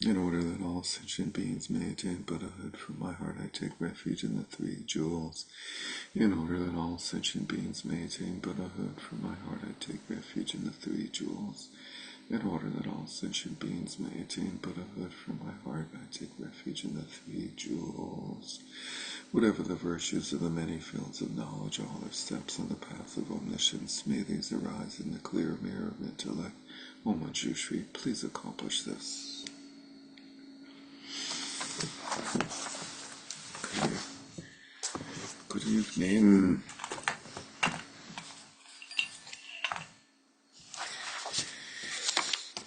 In order that all sentient beings may attain Buddhahood, from my heart I take refuge in the three jewels. In order that all sentient beings may attain Buddhahood, from my heart I take refuge in the three jewels. In order that all sentient beings may attain Buddhahood, from my heart I take refuge in the three jewels. Whatever the virtues of the many fields of knowledge, all their steps on the path of omniscience, may these arise in the clear mirror of intellect. O Manjushri, please accomplish this. Good evening.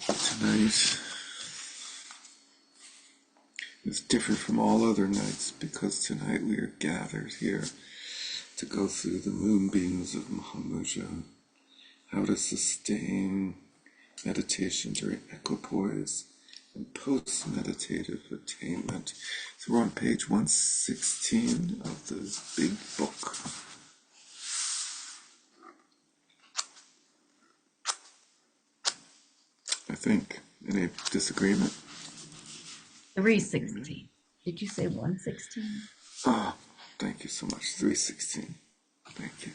Tonight is different from all other nights because tonight we are gathered here to go through the Moonbeams of Mahamudra, how to sustain meditation during equipoise and post-meditative attainment. So we're on page 116 of the big book. I think. Any disagreement? 316. Did you say 116? Oh, thank you so much. 316. Thank you.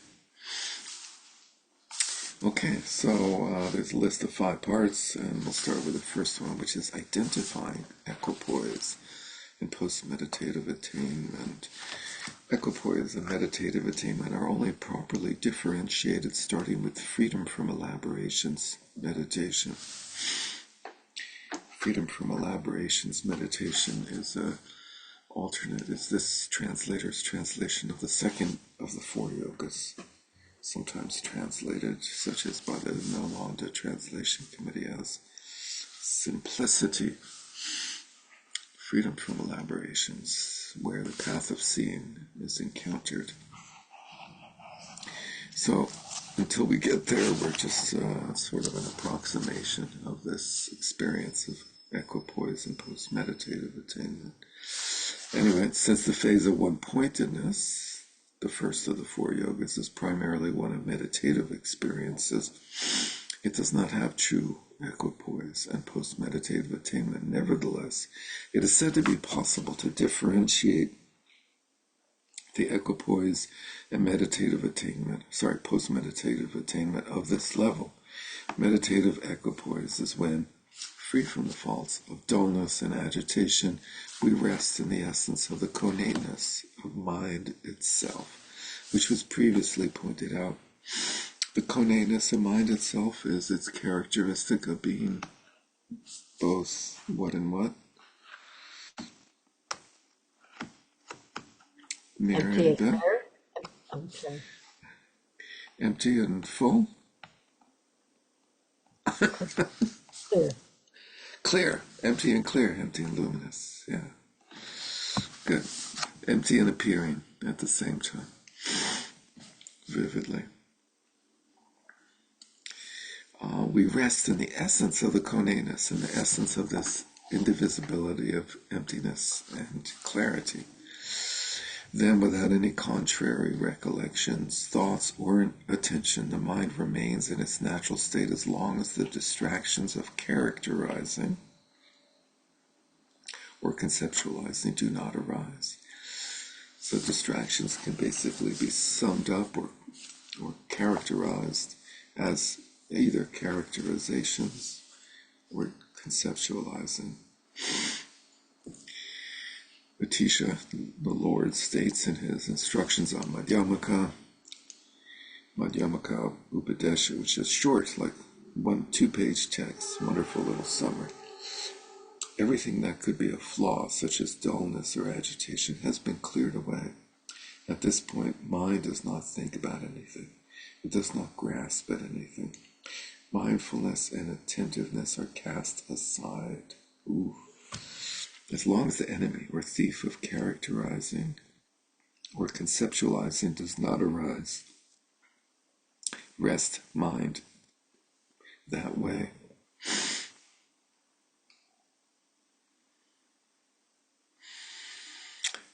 Okay, so there's a list of 5 parts, and we'll start with the first one, which is identifying equipoise and post-meditative attainment. Equipoise and meditative attainment are only properly differentiated starting with freedom from elaborations meditation. Freedom from elaborations meditation is this translator's translation of the second of the 4 yogas, sometimes translated, such as by the Nalanda Translation Committee, as simplicity. Freedom from elaborations, where the path of seeing is encountered. So, until we get there, we're just sort of an approximation of this experience of equipoise and post-meditative attainment. Anyway, since the phase of one-pointedness, the first of the 4 yogas, is primarily one of meditative experiences, it does not have true equipoise and post-meditative attainment. Nevertheless, it is said to be possible to differentiate the equipoise and post-meditative attainment of this level. Meditative equipoise is when, free from the faults of dullness and agitation, we rest in the essence of the conateness of mind itself, which was previously pointed out. The conateness of mind itself is its characteristic of being both what and what? Mary and Ben? Okay. Empty and full? Clear. Clear. Empty and clear. Empty and luminous. Yeah. Good. Empty and appearing at the same time. Vividly. We rest in the essence of the conateness, in the essence of this indivisibility of emptiness and clarity. Then, without any contrary recollections, thoughts, or attention, the mind remains in its natural state as long as the distractions of characterizing or conceptualizing do not arise. So distractions can basically be summed up or characterized as either characterizations or conceptualizing. Atisha, the Lord, states in his instructions on Madhyamaka Upadesha, which is short, like 1-2-page text, wonderful little summary. Everything that could be a flaw, such as dullness or agitation, has been cleared away. At this point, mind does not think about anything. It does not grasp at anything. Mindfulness and attentiveness are cast aside. Ooh. As long as the enemy or thief of characterizing or conceptualizing does not arise, rest mind that way.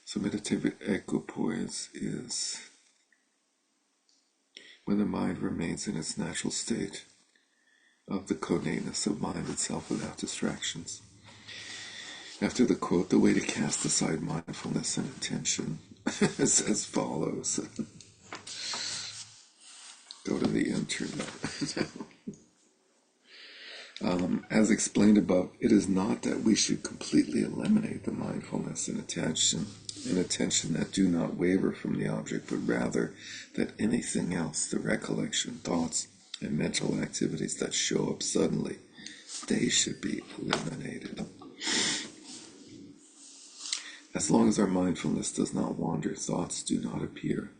So meditative equipoise is when the mind remains in its natural state of the conateness of mind itself without distractions. After the quote, the way to cast aside mindfulness and attention is as follows. Go to the internet. As explained above, it is not that we should completely eliminate the mindfulness and attention that do not waver from the object, but rather that anything else, the recollection, thoughts, and mental activities that show up suddenly, they should be eliminated. As long as our mindfulness does not wander, thoughts do not appear.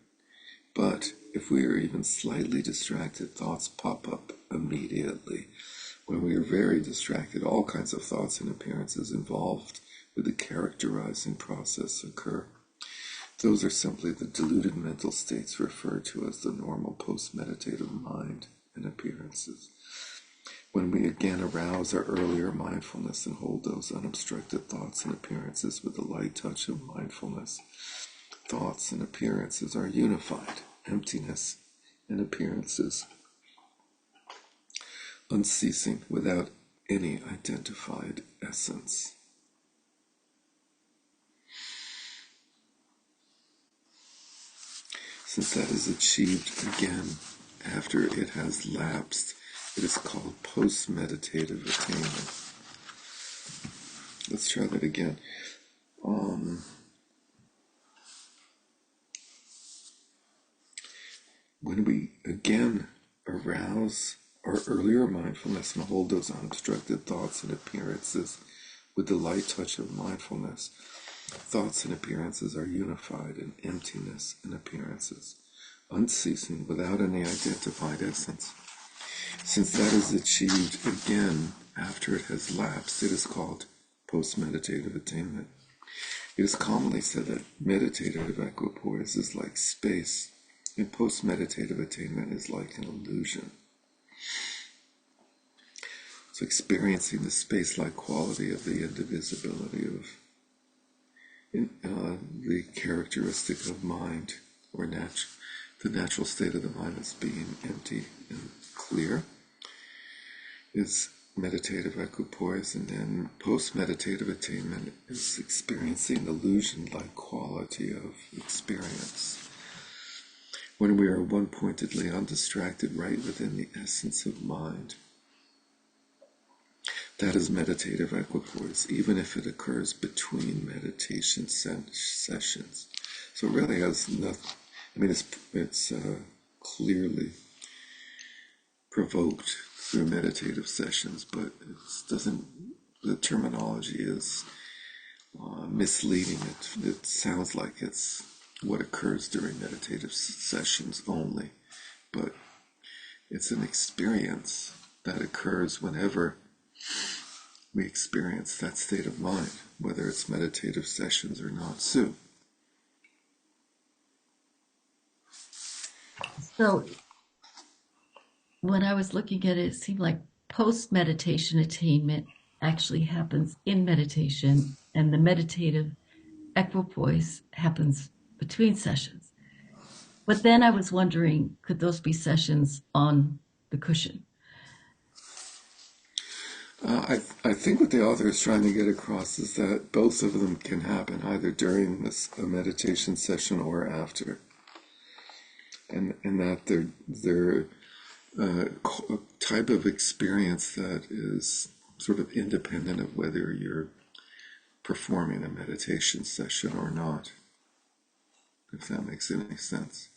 But if we are even slightly distracted, thoughts pop up immediately. When we are very distracted, all kinds of thoughts and appearances involved with the characterizing process occur. Those are simply the diluted mental states referred to as the normal post-meditative mind and appearances. When we again arouse our earlier mindfulness and hold those unobstructed thoughts and appearances with the light touch of mindfulness, thoughts and appearances are unified, emptiness and appearances unceasing without any identified essence. Since that is achieved again after it has lapsed, it is called post-meditative attainment. Let's try that again. When we again arouse our earlier mindfulness and hold those unobstructed thoughts and appearances with the light touch of mindfulness, thoughts and appearances are unified in emptiness and appearances, unceasing without any identified essence. Since that is achieved again after it has lapsed, it is called post-meditative attainment. It is commonly said that meditative equipoise is like space, and post-meditative attainment is like an illusion. So experiencing the space-like quality of the indivisibility of the characteristic of mind, or the natural state of the mind as being empty and clear, is meditative equipoise, and then post-meditative attainment is experiencing illusion-like quality of experience. When we are one-pointedly undistracted right within the essence of mind, that is meditative equipoise, even if it occurs between meditation sessions. So it really has nothing, it's clearly provoked through meditative sessions, but the terminology is misleading. It sounds like it's what occurs during meditative sessions only, but it's an experience that occurs whenever we experience that state of mind, whether it's meditative sessions or not. Sue? So when I was looking at it, it seemed like post-meditation attainment actually happens in meditation, and the meditative equipoise happens between sessions. But then I was wondering, could those be sessions on the cushion? I think what the author is trying to get across is that both of them can happen either during a meditation session or after, and that they're a type of experience that is sort of independent of whether you're performing a meditation session or not, if that makes any sense.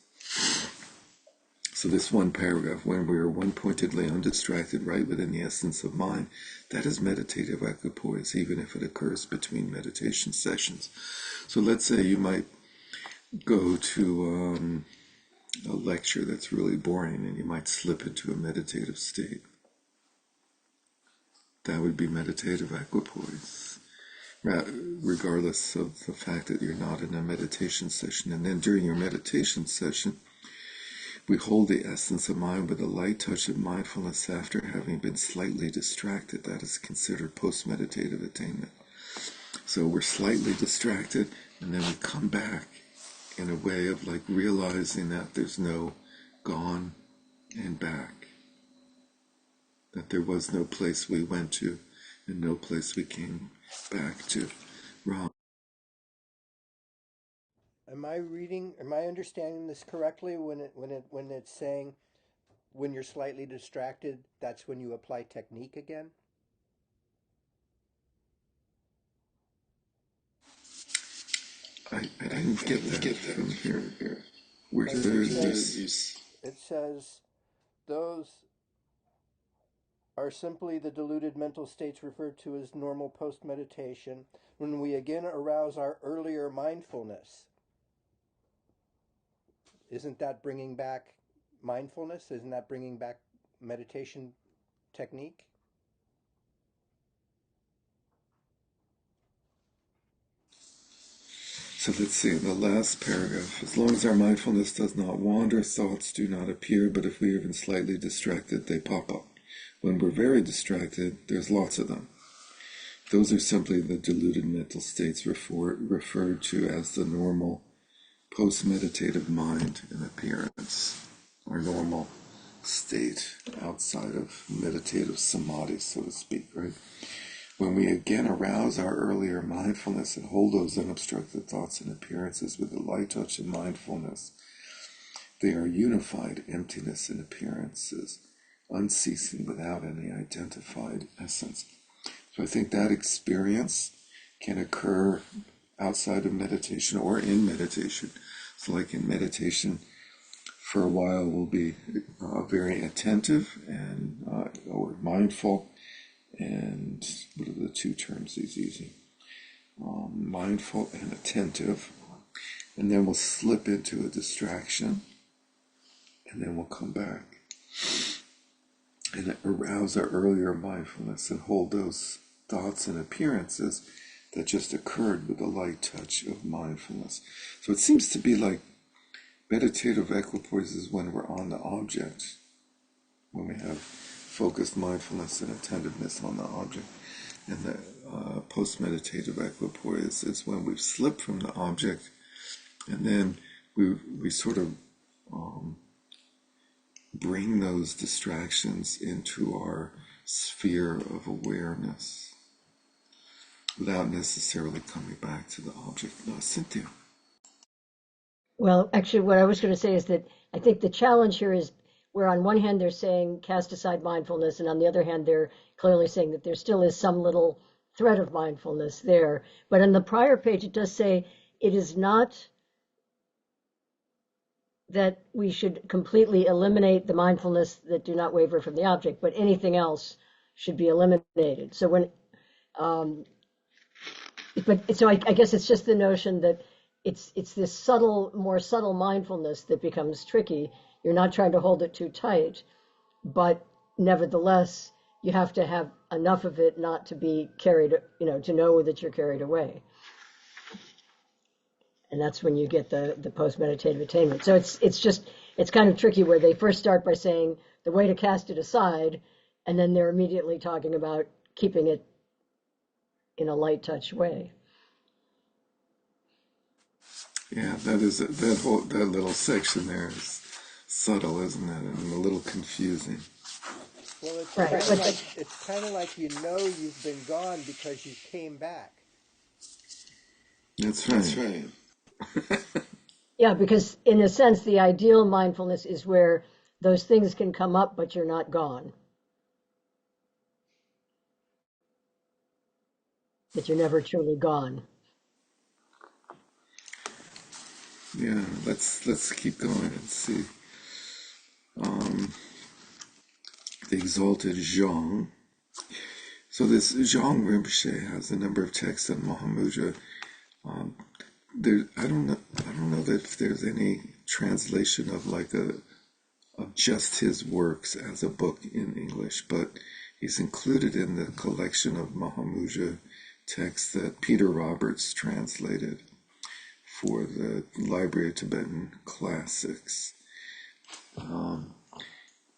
So this one paragraph, when we are one-pointedly undistracted right within the essence of mind, that is meditative equipoise, even if it occurs between meditation sessions. So let's say you might go to a lecture that's really boring and you might slip into a meditative state. That would be meditative equipoise, regardless of the fact that you're not in a meditation session. And then during your meditation session, we hold the essence of mind with a light touch of mindfulness after having been slightly distracted. That is considered post-meditative attainment. So we're slightly distracted, and then we come back in a way of like realizing that there's no gone and back, that there was no place we went to and no place we came back to Ram. Am I understanding this correctly when it's saying when you're slightly distracted, that's when you apply technique again? I didn't get that from here. Where Because it says those are simply the deluded mental states referred to as normal post meditation when we again arouse our earlier mindfulness. Isn't that bringing back mindfulness? Isn't that bringing back meditation technique? So let's see, in the last paragraph, as long as our mindfulness does not wander, thoughts do not appear, but if we are even slightly distracted, they pop up. When we're very distracted, there's lots of them. Those are simply the deluded mental states referred to as the normal post-meditative mind in appearance, or normal state outside of meditative samadhi, so to speak, right? When we again arouse our earlier mindfulness and hold those unobstructed thoughts and appearances with a light touch and mindfulness, they are unified emptiness in appearances, unceasing without any identified essence. So I think that experience can occur outside of meditation or in meditation. So like in meditation, for a while we'll be very attentive and or mindful, and what are the two terms he's using? Mindful and attentive, and then we'll slip into a distraction, and then we'll come back and arouse our earlier mindfulness and hold those thoughts and appearances that just occurred with a light touch of mindfulness. So it seems to be like meditative equipoise is when we're on the object, when we have focused mindfulness and attentiveness on the object. And the post-meditative equipoise is when we've slipped from the object, and then we sort of bring those distractions into our sphere of awareness without necessarily coming back to the object. No, Cynthia. Well, actually, what I was going to say is that I think the challenge here is where on one hand they're saying cast aside mindfulness, and on the other hand they're clearly saying that there still is some little thread of mindfulness there. But on the prior page, it does say it is not that we should completely eliminate the mindfulness that do not waver from the object, but anything else should be eliminated. So when, but so I guess it's just the notion that it's this subtle, more subtle mindfulness that becomes tricky. You're not trying to hold it too tight, but nevertheless, you have to have enough of it not to be carried, to know that you're carried away. And that's when you get the post-meditative attainment. So it's kind of tricky where they first start by saying the way to cast it aside, and then they're immediately talking about keeping it in a light touch way. Yeah, that little section there is subtle, isn't it? And a little confusing. Well, it's Right. kind of like you've been gone because you came back. That's right. That's right. Yeah, because in a sense, the ideal mindfulness is where those things can come up, but you're not gone. That you're never truly gone. Yeah, let's keep going and see. The exalted Zhang. So this Zhang Rinpoche has a number of texts on Mahamudra. I don't know that if there's any translation of of just his works as a book in English, but he's included in the collection of Mahamudra texts that Peter Roberts translated for the Library of Tibetan Classics,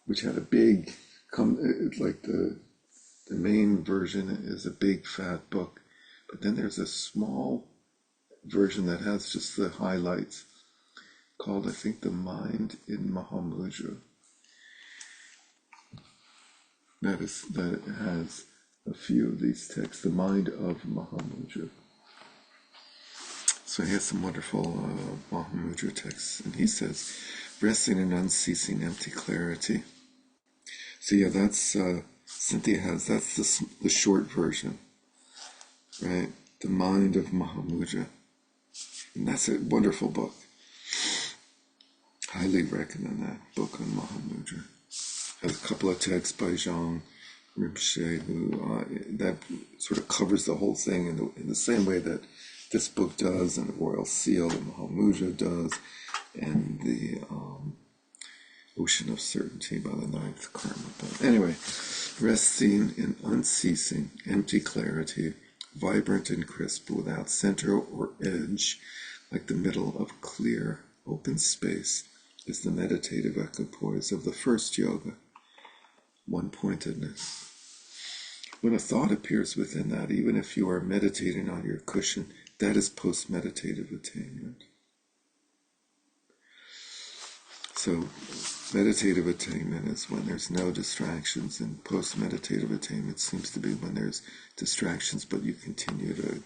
which had a big, like the main version is a big fat book, but then there's a small version that has just the highlights called, I think, The Mind in Mahamudra. That has a few of these texts. The Mind of Mahamudra. So he has some wonderful Mahamudra texts, and he says, resting in unceasing empty clarity. So yeah, that's Cynthia has, that's the short version, right? The Mind of Mahamudra. And that's a wonderful book. Highly recommend that book on Mahamudra. Has a couple of texts by Jean Rinpoche, who that sort of covers the whole thing in the same way that this book does, and the Royal Seal and Mahamudra does, and the Ocean of Certainty by the Ninth Karma. But anyway, resting in unceasing, empty clarity, vibrant and crisp, without center or edge, like the middle of clear, open space, is the meditative equipoise of the first yoga, one-pointedness. When a thought appears within that, even if you are meditating on your cushion, that is post-meditative attainment. So meditative attainment is when there's no distractions, and post-meditative attainment seems to be when there's distractions, but you continue to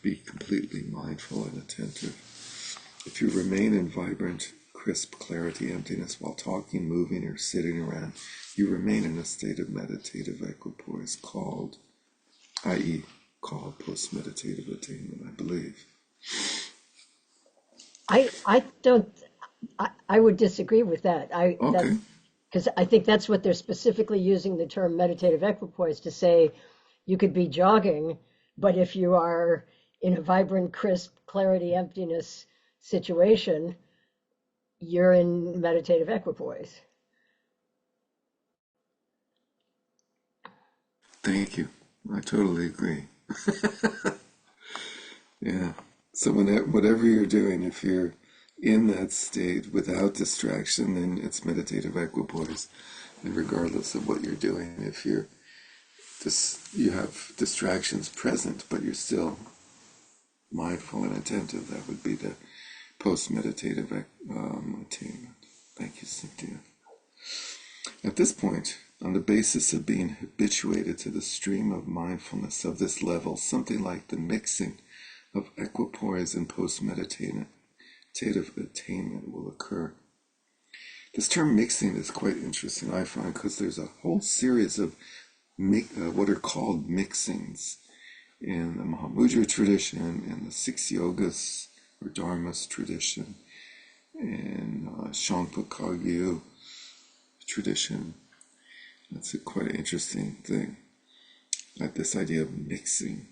be completely mindful and attentive. If you remain in vibrant, crisp clarity, emptiness while talking, moving, or sitting around, you remain in a state of meditative equipoise called, i.e., called post-meditative attainment, I believe. I don't. I would disagree with that. Okay. Because I think that's what they're specifically using the term meditative equipoise to say. You could be jogging, but if you are in a vibrant, crisp, clarity, emptiness situation, you're in meditative equipoise. Thank you. I totally agree. Yeah. So whatever you're doing, if you're in that state without distraction, then it's meditative equipoise. And regardless of what you're doing, if you have distractions present, but you're still mindful and attentive, that would be the post-meditative attainment. Thank you, Cynthia. At this point, on the basis of being habituated to the stream of mindfulness of this level, something like the mixing of equipoise and post-meditative attainment will occur. This term mixing is quite interesting, I find, because there's a whole series of what are called mixings in the Mahamudra tradition, in the Six Yogas or Dharmas tradition, in Shangpa Kagyu tradition. That's quite an interesting thing, like this idea of mixing.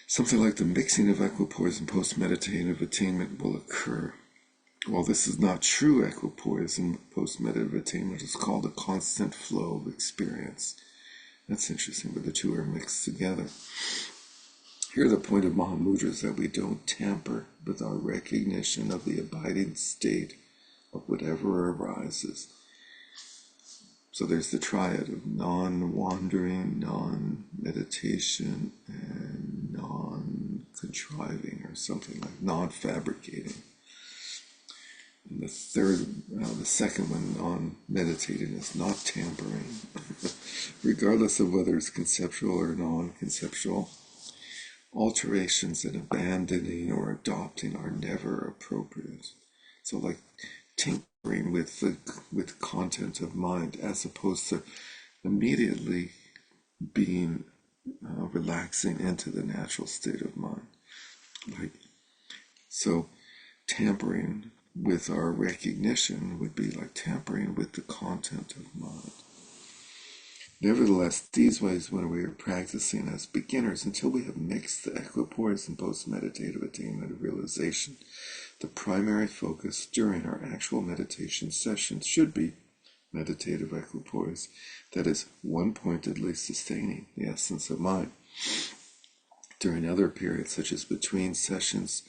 Something like the mixing of equipoise and post-meditative attainment will occur. While this is not true equipoise and post-meditative attainment, is called a constant flow of experience. That's interesting, but the two are mixed together. Here the point of Mahamudra is that we don't tamper with our recognition of the abiding state of whatever arises. So there's the triad of non-wandering, non-meditation, and non-contriving, or something like non-fabricating. And the second one, non-meditating, is not tampering. Regardless of whether it's conceptual or non-conceptual, alterations in abandoning or adopting are never appropriate. So like tinkering with content of mind, as opposed to immediately being relaxing into the natural state of mind. So tampering with our recognition would be like tampering with the content of mind. Nevertheless, these ways, when we are practicing as beginners, until we have mixed the equipoise and post-meditative attainment of realization, the primary focus during our actual meditation sessions should be meditative equipoise, that is, one-pointedly sustaining the essence of mind. During other periods, such as between sessions,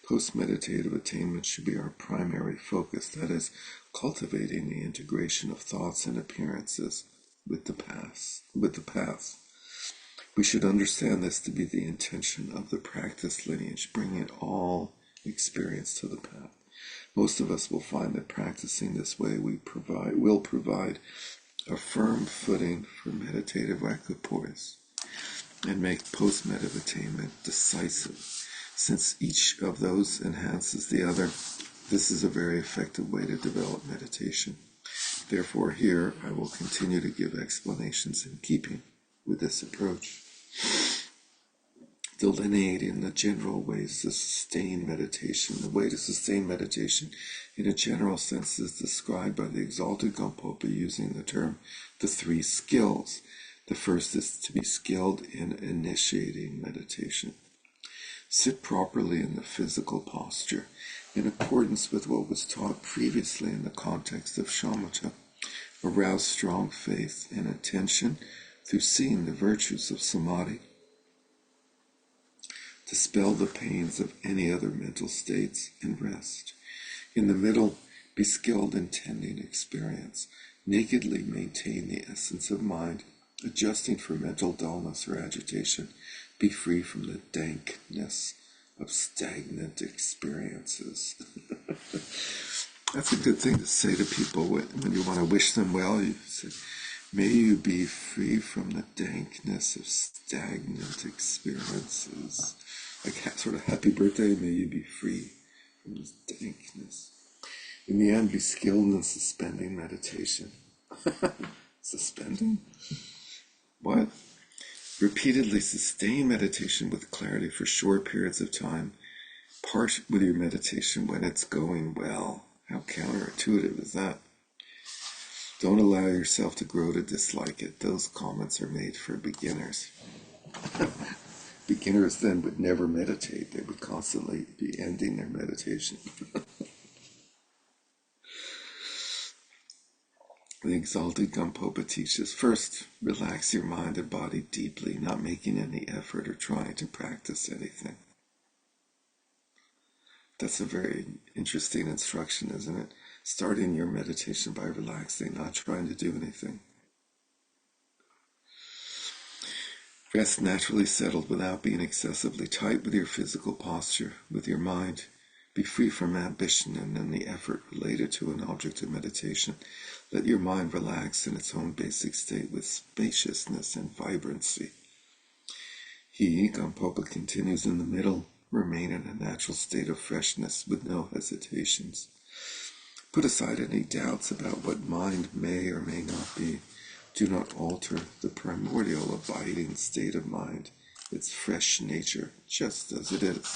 post-meditative attainment should be our primary focus, that is, cultivating the integration of thoughts and appearances with the path. We should understand this to be the intention of the practice lineage, bringing all experience to the path. Most of us will find that practicing this way will provide a firm footing for meditative equipoise, and make post-meditative attainment decisive. Since each of those enhances the other, this is a very effective way to develop meditation. Therefore, here I will continue to give explanations in keeping with this approach, delineating the general ways to sustain meditation. The way to sustain meditation in a general sense is described by the exalted Gampopa using the term the three skills. The first is to be skilled in initiating meditation. Sit properly in the physical posture, in accordance with what was taught previously in the context of shamatha. Arouse strong faith and attention through seeing the virtues of samadhi. Dispel the pains of any other mental states and rest. In the middle, be skilled in tending experience. Nakedly maintain the essence of mind, adjusting for mental dullness or agitation. Be free from the dankness of stagnant experiences. That's a good thing to say to people when you want to wish them well. You say, may you be free from the dankness of stagnant experiences. Like sort of happy birthday, may you be free from this dankness. In the end, be skilled in suspending meditation. Suspending? What? Repeatedly sustain meditation with clarity for short periods of time. Part with your meditation when it's going well. How counterintuitive is that? Don't allow yourself to grow to dislike it. Those comments are made for beginners. Beginners then would never meditate. They would constantly be ending their meditation. The exalted Gampopa teaches, first, relax your mind and body deeply, not making any effort or trying to practice anything. That's a very interesting instruction, isn't it? Starting your meditation by relaxing, not trying to do anything. Rest naturally settled without being excessively tight with your physical posture, with your mind. Be free from ambition and any effort related to an object of meditation. Let your mind relax in its own basic state with spaciousness and vibrancy. He, Gampopa, continues in the middle. Remain in a natural state of freshness with no hesitations. Put aside any doubts about what mind may or may not be. Do not alter the primordial abiding state of mind, its fresh nature, just as it is.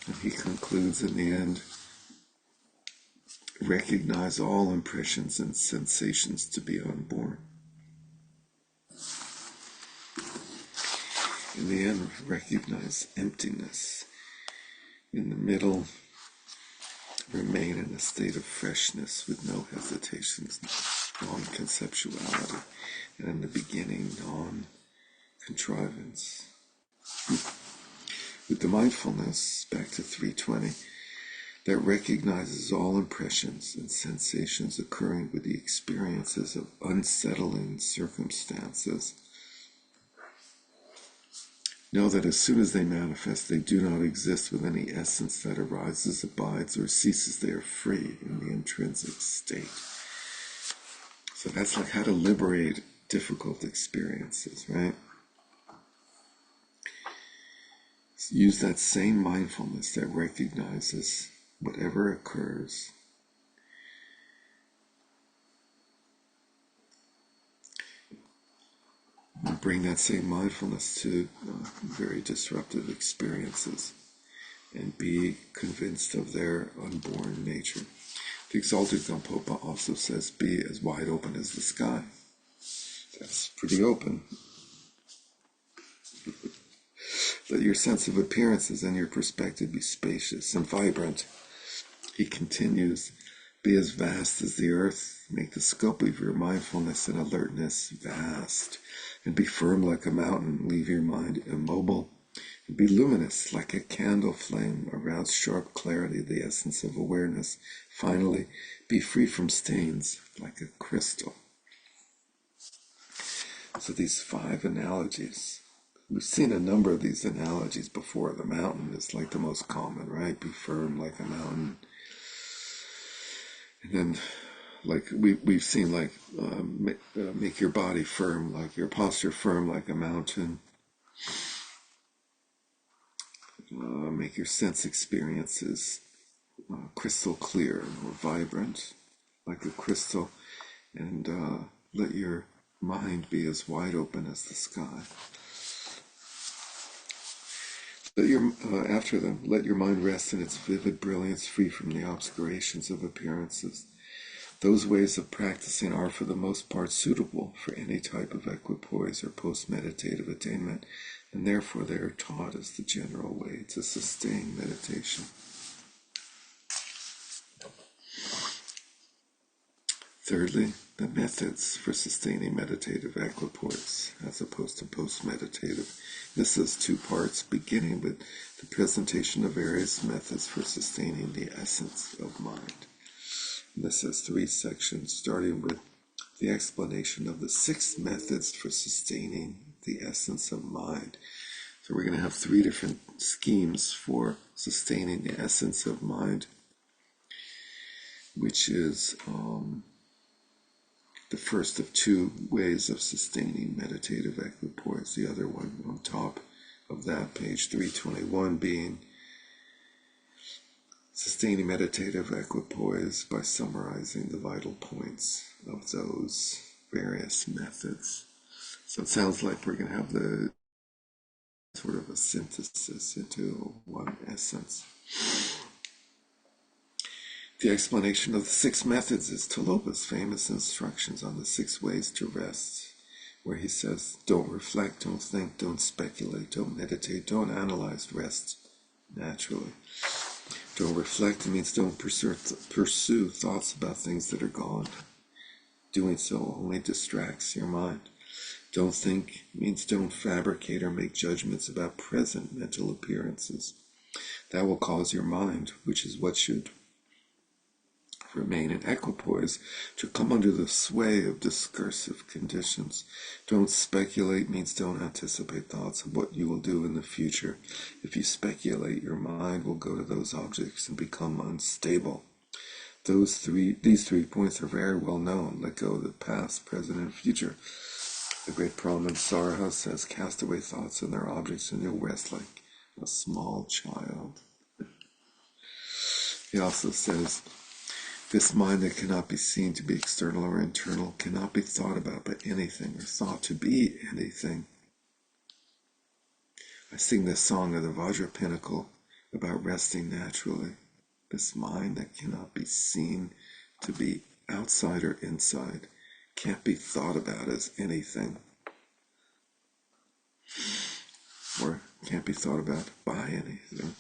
And he concludes in the end, recognize all impressions and sensations to be unborn. In the end, recognize emptiness. In the middle, remain in a state of freshness with no hesitations, non-conceptuality, and in the beginning, non-contrivance. With the mindfulness, back to 320, that recognizes all impressions and sensations occurring with the experiences of unsettling circumstances. Know that as soon as they manifest, they do not exist with any essence that arises, abides, or ceases. They are free in the intrinsic state. So that's like how to liberate difficult experiences, right? Use that same mindfulness that recognizes whatever occurs. And bring that same mindfulness to very disruptive experiences and be convinced of their unborn nature. The exalted Gampopa also says, be as wide open as the sky. That's pretty open. Let your sense of appearances and your perspective be spacious and vibrant. He continues, be as vast as the earth. Make the scope of your mindfulness and alertness vast. And be firm like a mountain. Leave your mind immobile. And be luminous like a candle flame. Arouse sharp clarity, the essence of awareness. Finally, be free from stains like a crystal. So these 5 analogies. We've seen a number of these analogies before. The mountain is like the most common, right? Be firm like a mountain. And then like we've seen, like make your body firm, like your posture firm like a mountain. Make your sense experiences crystal clear or vibrant like a crystal, and let your mind be as wide open as the sky. Let your mind rest in its vivid brilliance, free from the obscurations of appearances. Those ways of practicing are for the most part suitable for any type of equipoise or post-meditative attainment, and therefore they are taught as the general way to sustain meditation. Thirdly, the methods for sustaining meditative equipoise as opposed to post-meditative. This has two parts, beginning with the presentation of various methods for sustaining the essence of mind. This has three sections, starting with the explanation of the 6 methods for sustaining the essence of mind. So we're going to have 3 different schemes for sustaining the essence of mind, which is the first of 2 ways of sustaining meditative equipoise. The other one on top of that, page 321, being sustaining meditative equipoise by summarizing the vital points of those various methods. So it sounds like we're going to have the sort of a synthesis into one essence. The explanation of the 6 methods is Talopa's famous instructions on the 6 ways to rest, where he says, don't reflect, don't think, don't speculate, don't meditate, don't analyze, rest naturally. Don't reflect means don't pursue thoughts about things that are gone. Doing so only distracts your mind. Don't think means don't fabricate or make judgments about present mental appearances. That will cause your mind, which is what should remain in equipoise, to come under the sway of discursive conditions. Don't speculate means don't anticipate thoughts of what you will do in the future. If you speculate, your mind will go to those objects and become unstable. These 3 points are very well known. Let go of the past, present, and future. The great Brahman Saraha says, cast away thoughts and their objects and you'll rest like a small child. He also says, this mind that cannot be seen to be external or internal cannot be thought about by anything or thought to be anything. I sing this song of the Vajra Pinnacle about resting naturally. This mind that cannot be seen to be outside or inside can't be thought about as anything, or can't be thought about by anything.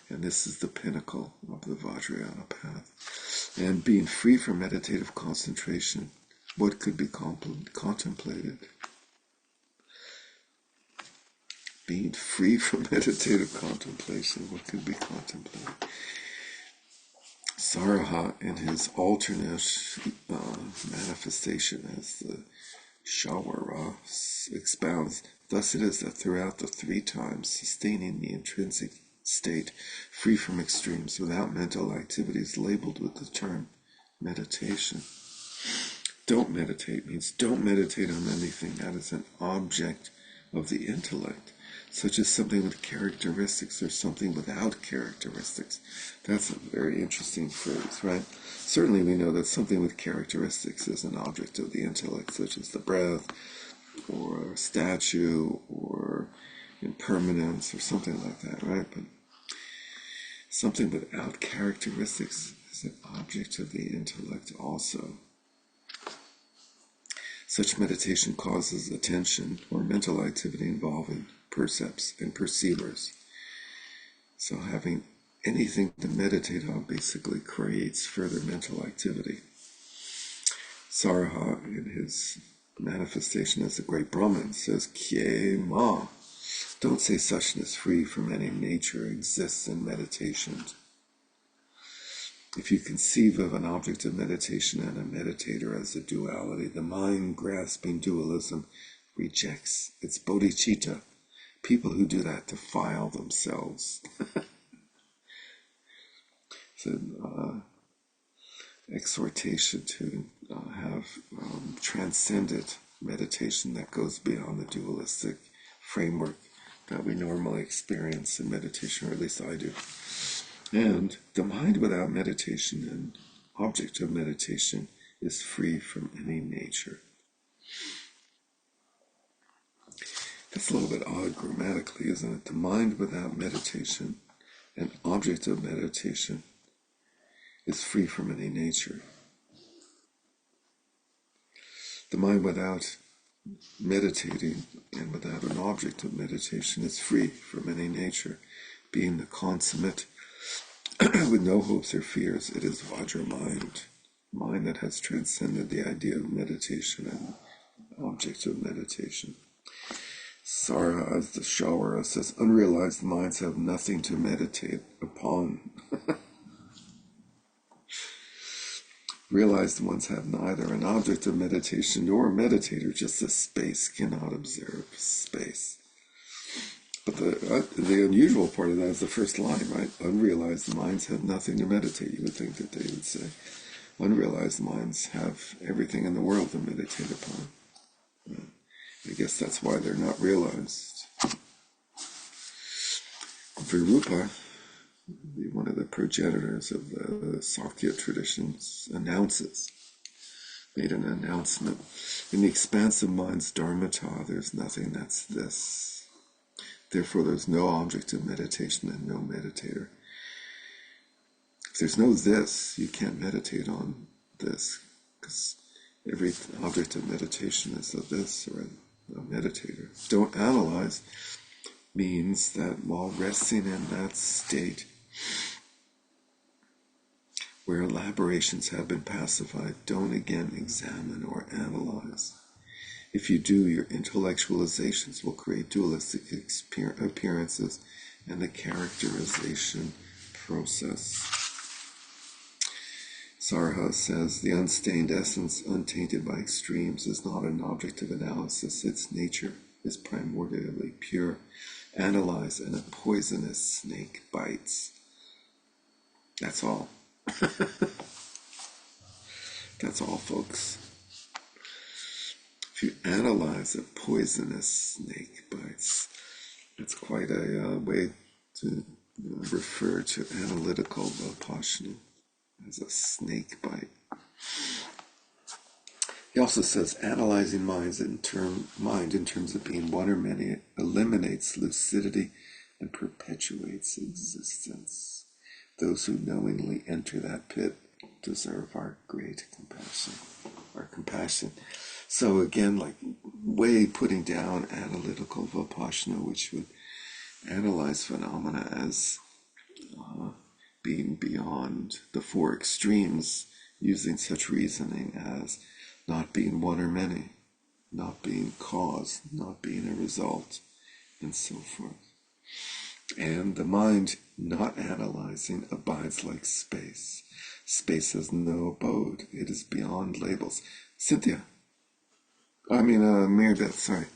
And this is the pinnacle of the Vajrayana path. And being free from meditative concentration, what could be contemplated? Being free from meditative contemplation, what could be contemplated? Saraha, in his alternate manifestation as the Shawara, expounds, thus it is that throughout the 3 times sustaining the intrinsic state free from extremes without mental activities labeled with the term meditation. Don't meditate means don't meditate on anything that is an object of the intellect, such as something with characteristics or something without characteristics. That's a very interesting phrase, right? Certainly we know that something with characteristics is an object of the intellect, such as the breath, or a statue, or impermanence, or something like that, right? But something without characteristics is an object of the intellect also. Such meditation causes attention or mental activity involving percepts and perceivers. So having anything to meditate on basically creates further mental activity. Saraha, in his manifestation as the great Brahman, says, Kye ma, don't say suchness free from any nature exists in meditation. If you conceive of an object of meditation and a meditator as a duality, the mind grasping dualism rejects its bodhicitta. People who do that defile themselves. exhortation to have transcended meditation that goes beyond the dualistic framework that we normally experience in meditation, or at least I do. And the mind without meditation and object of meditation is free from any nature. That's a little bit odd grammatically, isn't it? The mind without meditation and object of meditation is free from any nature. The mind without meditating and without an object of meditation is free from any nature. Being the consummate with no hopes or fears, it is Vajra mind that has transcended the idea of meditation and object of meditation. Sara, as the Shawara says, unrealized minds have nothing to meditate upon. Realized ones have neither an object of meditation nor a meditator, just as space cannot observe space. But the unusual part of that is the first line, right? Unrealized minds have nothing to meditate. You would think that they would say, unrealized minds have everything in the world to meditate upon. I guess that's why they're not realized. Virupa, one of the progenitors of the Sakya traditions, made an announcement. In the expansive mind's dharmata, there's nothing that's this. Therefore, there's no object of meditation and no meditator. If there's no this, you can't meditate on this, because every object of meditation is a this or a meditator. Don't analyze means that while resting in that state, where elaborations have been pacified, don't again examine or analyze. If you do, your intellectualizations will create dualistic appearances and the characterization process. Sarha says, the unstained essence, untainted by extremes, is not an object of analysis. Its nature is primordially pure. Analyze and a poisonous snake bites. That's all. That's all, folks. If you analyze, a poisonous snake bites. That's quite a way to refer to analytical vipassana as a snake bite. He also says analyzing mind in terms of being one or many eliminates lucidity and perpetuates existence. Those who knowingly enter that pit deserve our great compassion. So again, like way putting down analytical vipassana, which would analyze phenomena as being beyond the four extremes, using such reasoning as not being one or many, not being cause, not being a result, and so forth. And the mind, not analyzing, abides like space. Space has no abode. It is beyond labels. Cynthia. Marybeth, sorry.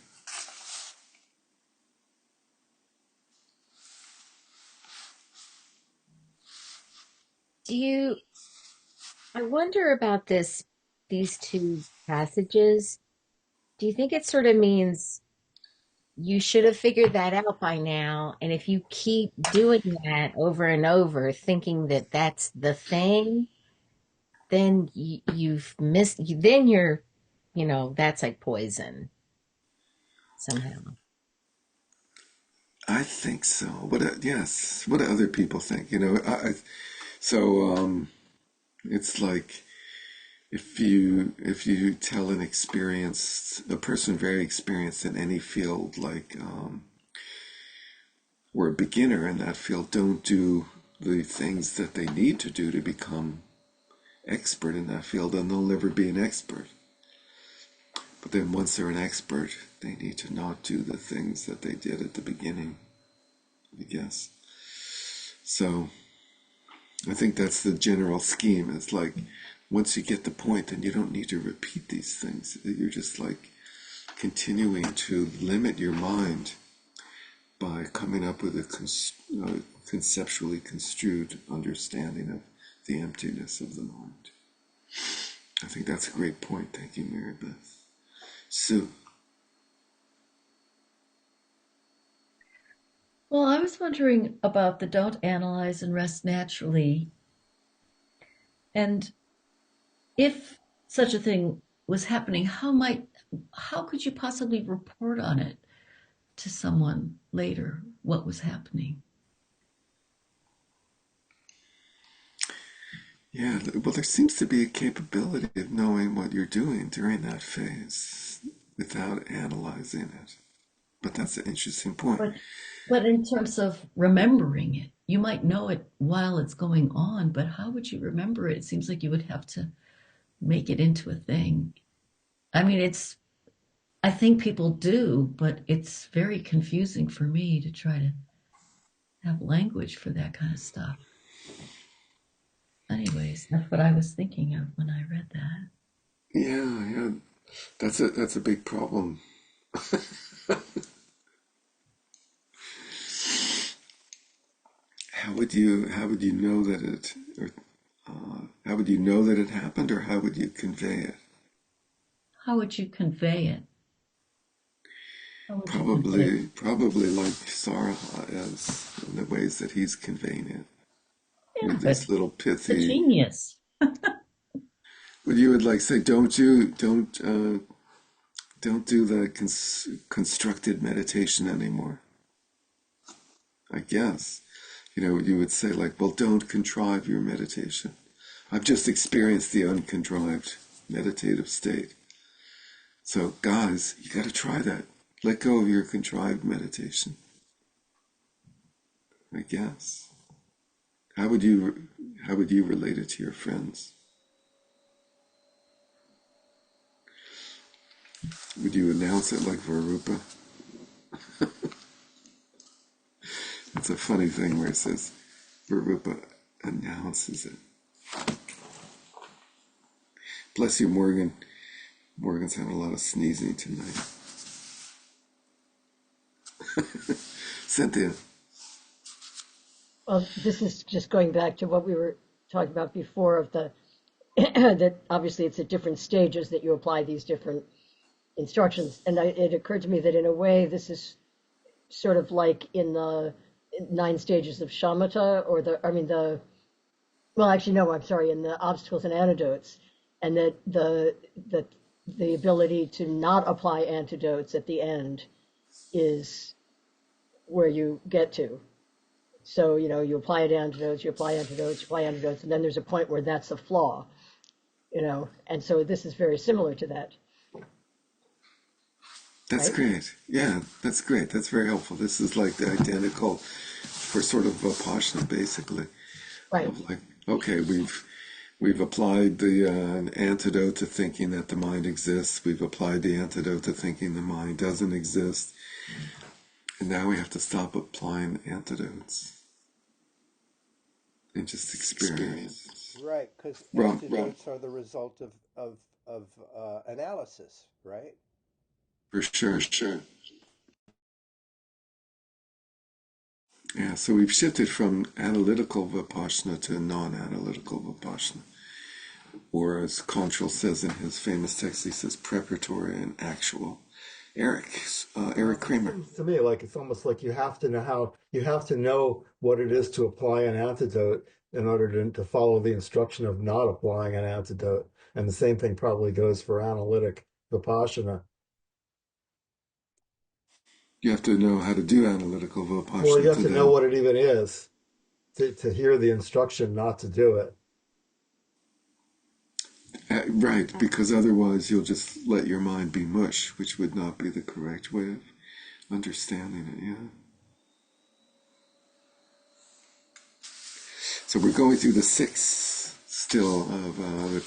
I wonder about these two passages. Do you think it sort of means you should have figured that out by now? And if you keep doing that over and over, thinking that that's the thing, then you've missed, then you're, that's like poison somehow. I think so. Yes. What do other people think? It's like if you tell a person very experienced in any field, like or a beginner in that field, don't do the things that they need to do to become expert in that field, then they'll never be an expert. But then once they're an expert, they need to not do the things that they did at the beginning, I guess. So I think that's the general scheme. It's like once you get the point, then you don't need to repeat these things. You're just like continuing to limit your mind by coming up with a conceptually construed understanding of the emptiness of the mind. I think that's a great point. Thank you, Mary Beth. Sue. Well, I was wondering about the don't analyze and rest naturally. And if such a thing was happening, how could you possibly report on it to someone later what was happening? Yeah, well, there seems to be a capability of knowing what you're doing during that phase without analyzing it. But that's an interesting point. But in terms of remembering it, you might know it while it's going on, but how would you remember it? It seems like you would have to make it into a thing. I mean, I think people do, but it's very confusing for me to try to have language for that kind of stuff. Anyways, that's what I was thinking of when I read that. Yeah. That's a big problem. How would you know that it or how would you know that it happened, or how would you convey it? How would you convey it? How would you convey it? Probably like Sarah is in the ways that he's conveying it Yeah, with but this little the pithy. genius. What you would like say? Don't do the constructed meditation anymore. I guess you would say like, well, don't contrive your meditation. I've just experienced the uncontrived meditative state. So, guys, you got to try that. Let go of your contrived meditation. I guess. How would you relate it to your friends? Would you announce it like Varupa? It's a funny thing where it says Varupa announces it. Bless you, Morgan. Morgan's having a lot of sneezing tonight. Cynthia. Well, this is just going back to what we were talking about before of the that obviously it's at different stages that you apply these different instructions. And it occurred to me that in a way this is sort of like in the 9 stages of shamatha, or well, actually, no, I'm sorry, in the obstacles and antidotes, and that the ability to not apply antidotes at the end is where you get to. So, you apply antidotes, you apply antidotes, you apply antidotes, and then there's a point where that's a flaw, and so this is very similar to that, That's right? great. Yeah, that's great. That's very helpful. This is like the identical for sort of Vipassana, basically. Right. Of like, okay, we've applied the antidote to thinking that the mind exists. We've applied the antidote to thinking the mind doesn't exist. And now we have to stop applying antidotes and just experience. Right, because Rob. antidotes are the result of analysis, right? For sure. Yeah, so we've shifted from analytical Vipassana to non-analytical Vipassana. Or as Contral says in his famous text, he says preparatory and actual. Eric Kramer. Seems to me like it's almost like you have to know what it is to apply an antidote in order to follow the instruction of not applying an antidote. And the same thing probably goes for analytic Vipassana. You have to know how to do analytical Vipassana. Well, you have to know what it even is to hear the instruction not to do it. Right, because otherwise you'll just let your mind be mush, which would not be the correct way of understanding it, yeah. So we're going through the 6 still of the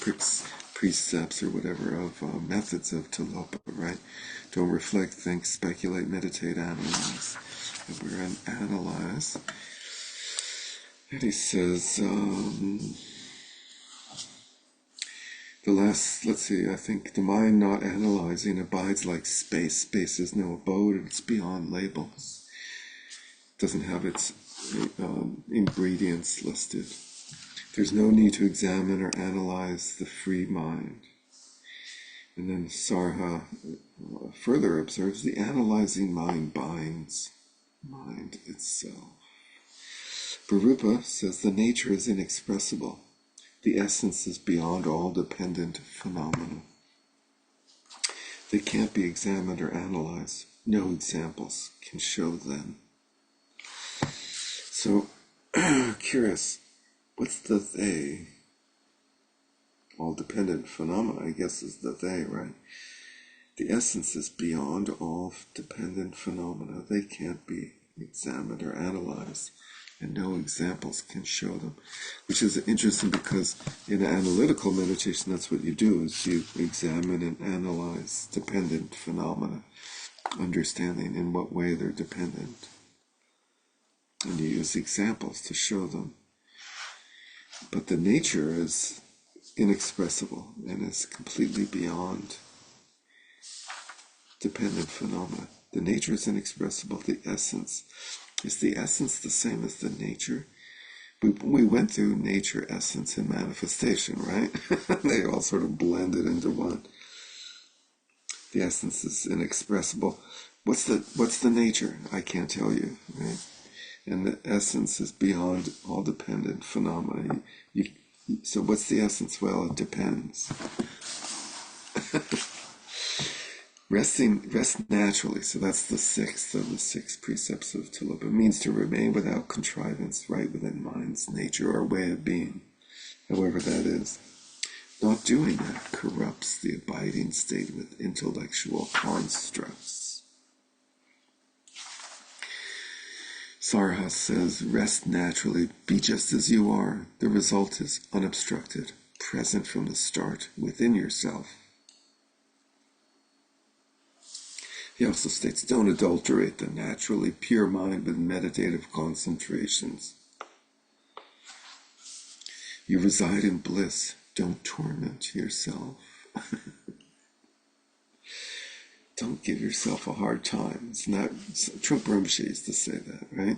precepts or whatever of methods of Tilopa, right? Don't reflect, think, speculate, meditate, analyze. And we're in analyze. And he says, let's see, I think the mind not analyzing abides like space. Space is no abode, it's beyond labels. It doesn't have its ingredients listed. There's no need to examine or analyze the free mind. And then Sarha further observes the analyzing mind binds mind itself. Varupa says the nature is inexpressible. The essence is beyond all dependent phenomena. They can't be examined or analyzed. No examples can show them. So, curious, what's the they? All dependent phenomena, I guess, is the they, right? The essence is beyond all dependent phenomena. They can't be examined or analyzed, and no examples can show them. Which is interesting because in analytical meditation, that's what you do, is you examine and analyze dependent phenomena, understanding in what way they're dependent. And you use examples to show them. But the nature is inexpressible and is completely beyond dependent phenomena. The nature is inexpressible. The essence. Is the essence the same as the nature? We went through nature, essence, and manifestation, right? They all sort of blended into one. The essence is inexpressible. What's the nature? I can't tell you, right? And the essence is beyond all dependent phenomena. So what's the essence? Well, it depends. Rest naturally. So that's the sixth of the six precepts of Tulip. It means to remain without contrivance, right within mind's nature or way of being, however that is. Not doing that corrupts the abiding state with intellectual constructs. Sarha says, rest naturally, be just as you are. The result is unobstructed, present from the start within yourself. He also states, don't adulterate the naturally pure mind with meditative concentrations. You reside in bliss. Don't torment yourself. Don't give yourself a hard time. It's not, Trungpa Rinpoche used to say that, right?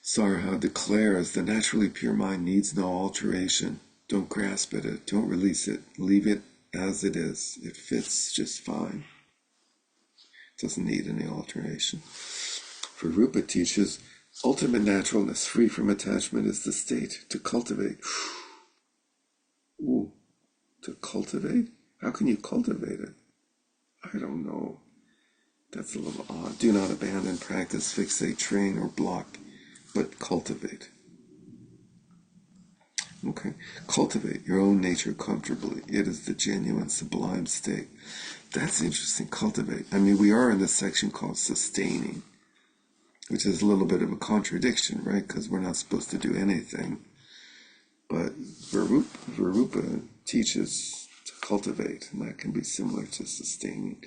Sarha declares the naturally pure mind needs no alteration. Don't grasp at it. Don't release it. Leave it as it is. It fits just fine. It doesn't need any alteration. For Rupa teaches, ultimate naturalness, free from attachment, is the state to cultivate. Ooh, to cultivate? How can you cultivate it? I don't know. That's a little odd. Do not abandon practice, fixate, train, or block, but cultivate. Okay. Cultivate your own nature comfortably. It is the genuine, sublime state. That's interesting. Cultivate. I mean, we are in this section called sustaining, which is a little bit of a contradiction, right? Because we're not supposed to do anything. But Varupa teaches to cultivate, and that can be similar to sustaining.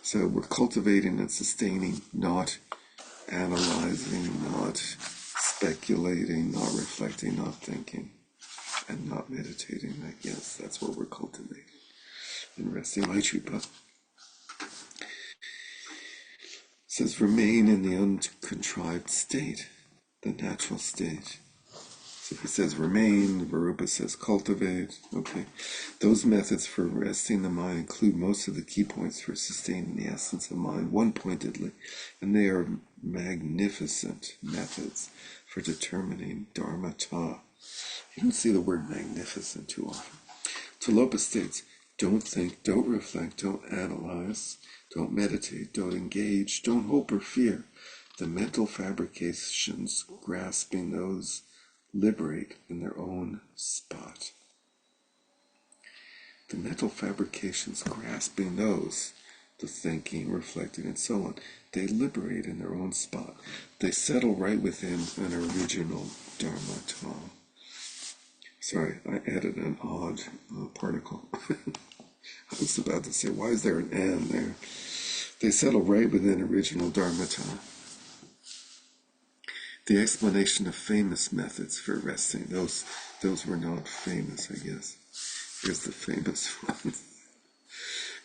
So we're cultivating and sustaining, not analyzing, not speculating, not reflecting, not thinking, and not meditating. I guess that's what we're cultivating. And resting Maitripa says, remain in the uncontrived state, the natural state. So he says remain, Varupa says cultivate. Okay. Those methods for resting the mind include most of the key points for sustaining the essence of mind one-pointedly, and they are magnificent methods for determining dharmata. You don't see the word magnificent too often. Tilopa states, don't think, don't reflect, don't analyze, don't meditate, don't engage, don't hope or fear. The mental fabrications grasping those liberate in their own spot. The mental fabrications grasping those, the thinking, reflecting, and so on, they liberate in their own spot. They settle right within an original dharmata. Sorry, I added an odd particle. I was about to say, why is there an and there? They settle right within original dharmata. The explanation of famous methods for resting, those were not famous, I guess. Here's the famous one.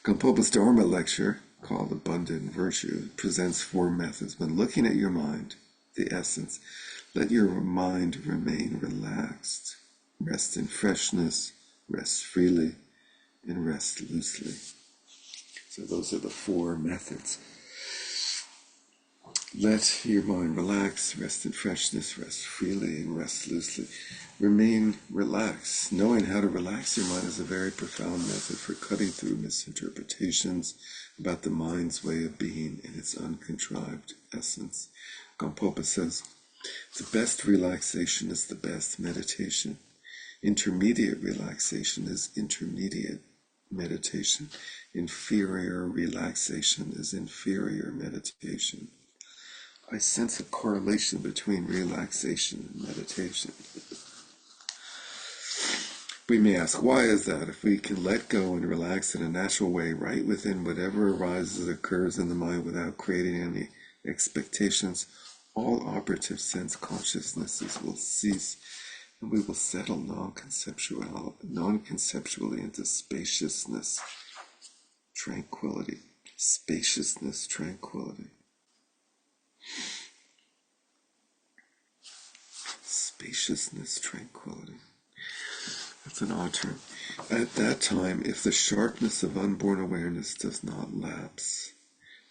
Gampopa's Dharma lecture, called Abundant Virtue, presents 4 methods. When looking at your mind, the essence, Let your mind remain relaxed. Rest in freshness, rest freely, and rest loosely. So those are the 4 methods. Let your mind relax, rest in freshness, rest freely, and rest loosely. Remain relaxed. Knowing how to relax your mind is a very profound method for cutting through misinterpretations about the mind's way of being in its uncontrived essence. Gampopa says, the best relaxation is the best meditation. Intermediate relaxation is intermediate meditation. Inferior relaxation is inferior meditation. I sense a correlation between relaxation and meditation. We may ask, why is that? If we can let go and relax in a natural way, right within whatever arises or occurs in the mind without creating any expectations, all operative sense consciousnesses will cease, and we will settle non-conceptually into spaciousness, tranquility. Spaciousness, tranquility. Spaciousness, tranquility. That's an odd term. At that time, if the sharpness of unborn awareness does not lapse,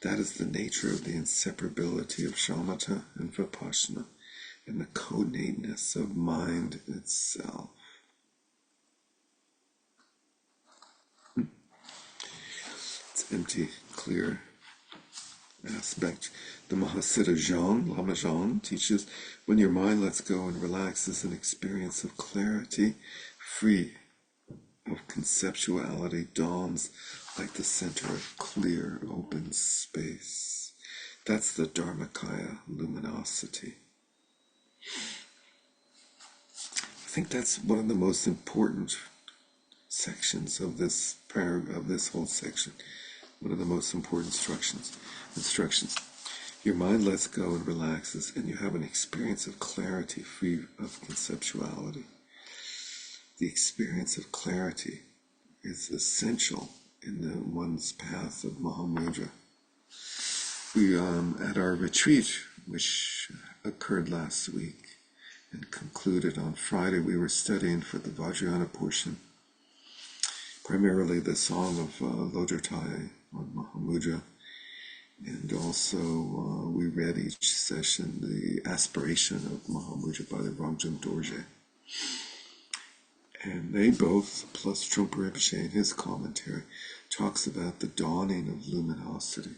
that is the nature of the inseparability of shamatha and vipassana, and the conateness of mind itself. It's empty, clear aspect. The Mahasiddha Zhang, Lama Zhang, teaches, when your mind lets go and relaxes, an experience of clarity, free of conceptuality, dawns like the center of clear, open space. That's the Dharmakaya luminosity. I think that's one of the most important sections of this of this whole section. One of the most important instructions. Your mind lets go and relaxes, and you have an experience of clarity, free of conceptuality. The experience of clarity is essential in one's path of Mahamudra. We, at our retreat, which occurred last week and concluded on Friday, we were studying for the Vajrayana portion, primarily the song of Lodrotai on Mahamudra, and also we read each session the aspiration of Mahamudra by the Ramjam Dorje. And they both, plus Trungpa Rinpoche in his commentary, talks about the dawning of luminosity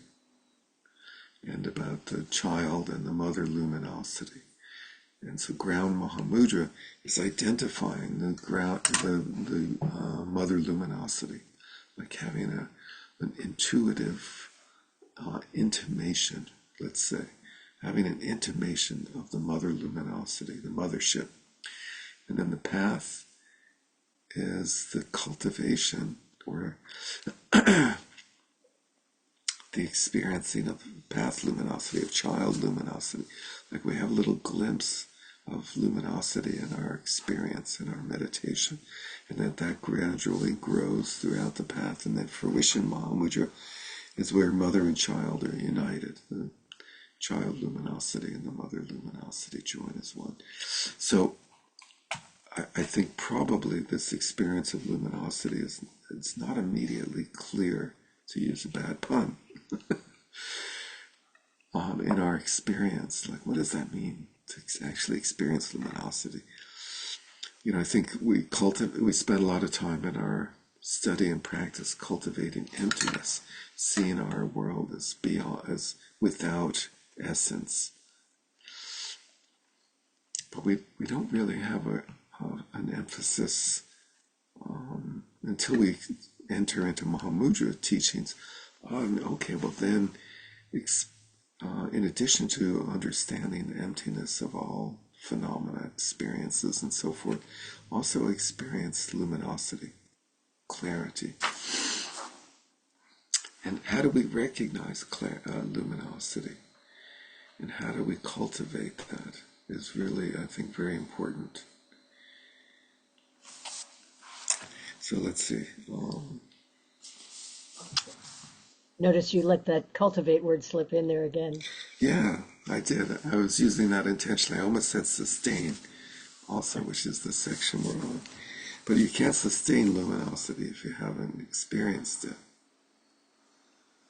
and about the child and the mother luminosity. And so ground Mahamudra is identifying the mother luminosity, like having an intuitive intimation, let's say, having an intimation of the mother luminosity, the mothership. And then the path is the cultivation or the experiencing of path luminosity, of child luminosity. Like we have a little glimpse of luminosity in our experience, in our meditation, and that gradually grows throughout the path, and then fruition Mahamudra is where mother and child are united. The child luminosity and the mother luminosity join as one. So I think probably this experience of luminosity it's not immediately clear, to use a bad pun, in our experience. Like, what does that mean to actually experience luminosity? You know, I think we spend a lot of time in our study and practice cultivating emptiness, seeing our world as beyond, as without essence. But we don't really have an emphasis until we enter into Mahamudra teachings on, okay, well then, in addition to understanding the emptiness of all phenomena, experiences, and so forth, also experience luminosity, clarity. And how do we recognize luminosity? And how do we cultivate that is really, I think, very important. So let's see. Notice you let that cultivate word slip in there again. Yeah, I did. I was using that intentionally. I almost said sustain also, which is the section we're on. But you can't sustain luminosity if you haven't experienced it,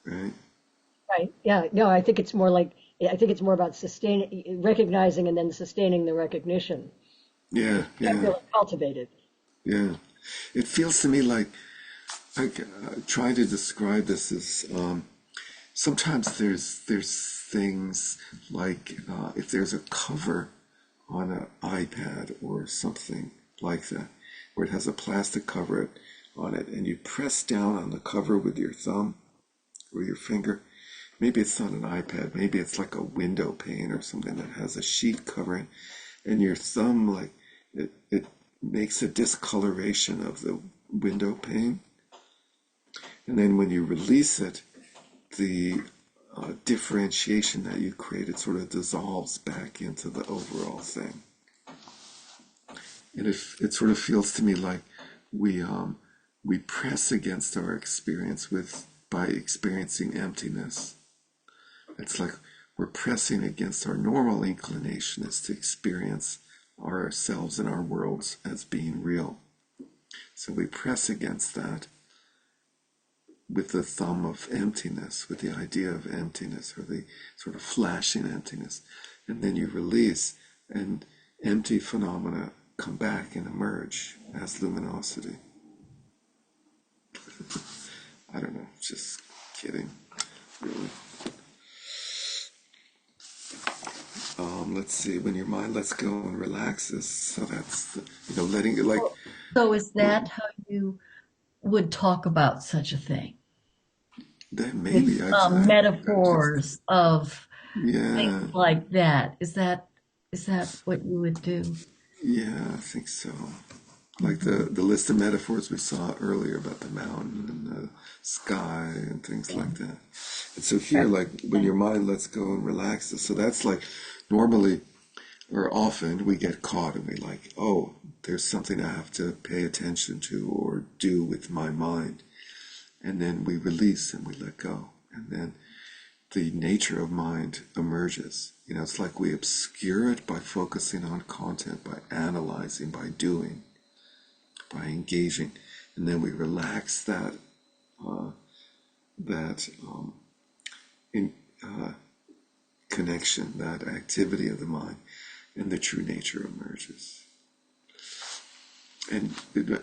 right? Right. Yeah. No, I think it's more like, I think it's more about recognizing and then sustaining the recognition. Yeah, You can't yeah, really cultivate it. yeah. It feels to me like trying to describe this as sometimes there's things like if there's a cover on an iPad or something like that, where it has a plastic cover on it, and you press down on the cover with your thumb or your finger. Maybe it's not an iPad, maybe it's like a window pane or something that has a sheet covering, and your thumb, like, it makes a discoloration of the window pane. And then when you release it, the differentiation that you created sort of dissolves back into the overall thing. And it sort of feels to me like we press against our experience with by experiencing emptiness. It's like we're pressing against our normal inclination is to experience ourselves and our worlds as being real. So we press against that with the thumb of emptiness, with the idea of emptiness or the sort of flashing emptiness. And then you release, and empty phenomena come back and emerge as luminosity. I don't know, just kidding, really. Let's see, when your mind lets go and relaxes, so that's letting it, like, So is that how you would talk about such a thing? that With maybe I've just, metaphors of things yeah, like that. Is that what you would do? yeah, I think so. Like Mhm. the list of metaphors we saw earlier about the mountain and the sky and things Yeah. like that. And so here, Right. like when your mind lets go and relaxes, so that's like normally or often we get caught and we like, oh, there's something I have to pay attention to or do with my mind. And then we release and we let go. And then the nature of mind emerges. It's like we obscure it by focusing on content, by analyzing, by doing, by engaging, and then we relax that in, uh, connection, that activity of the mind, and the true nature emerges. And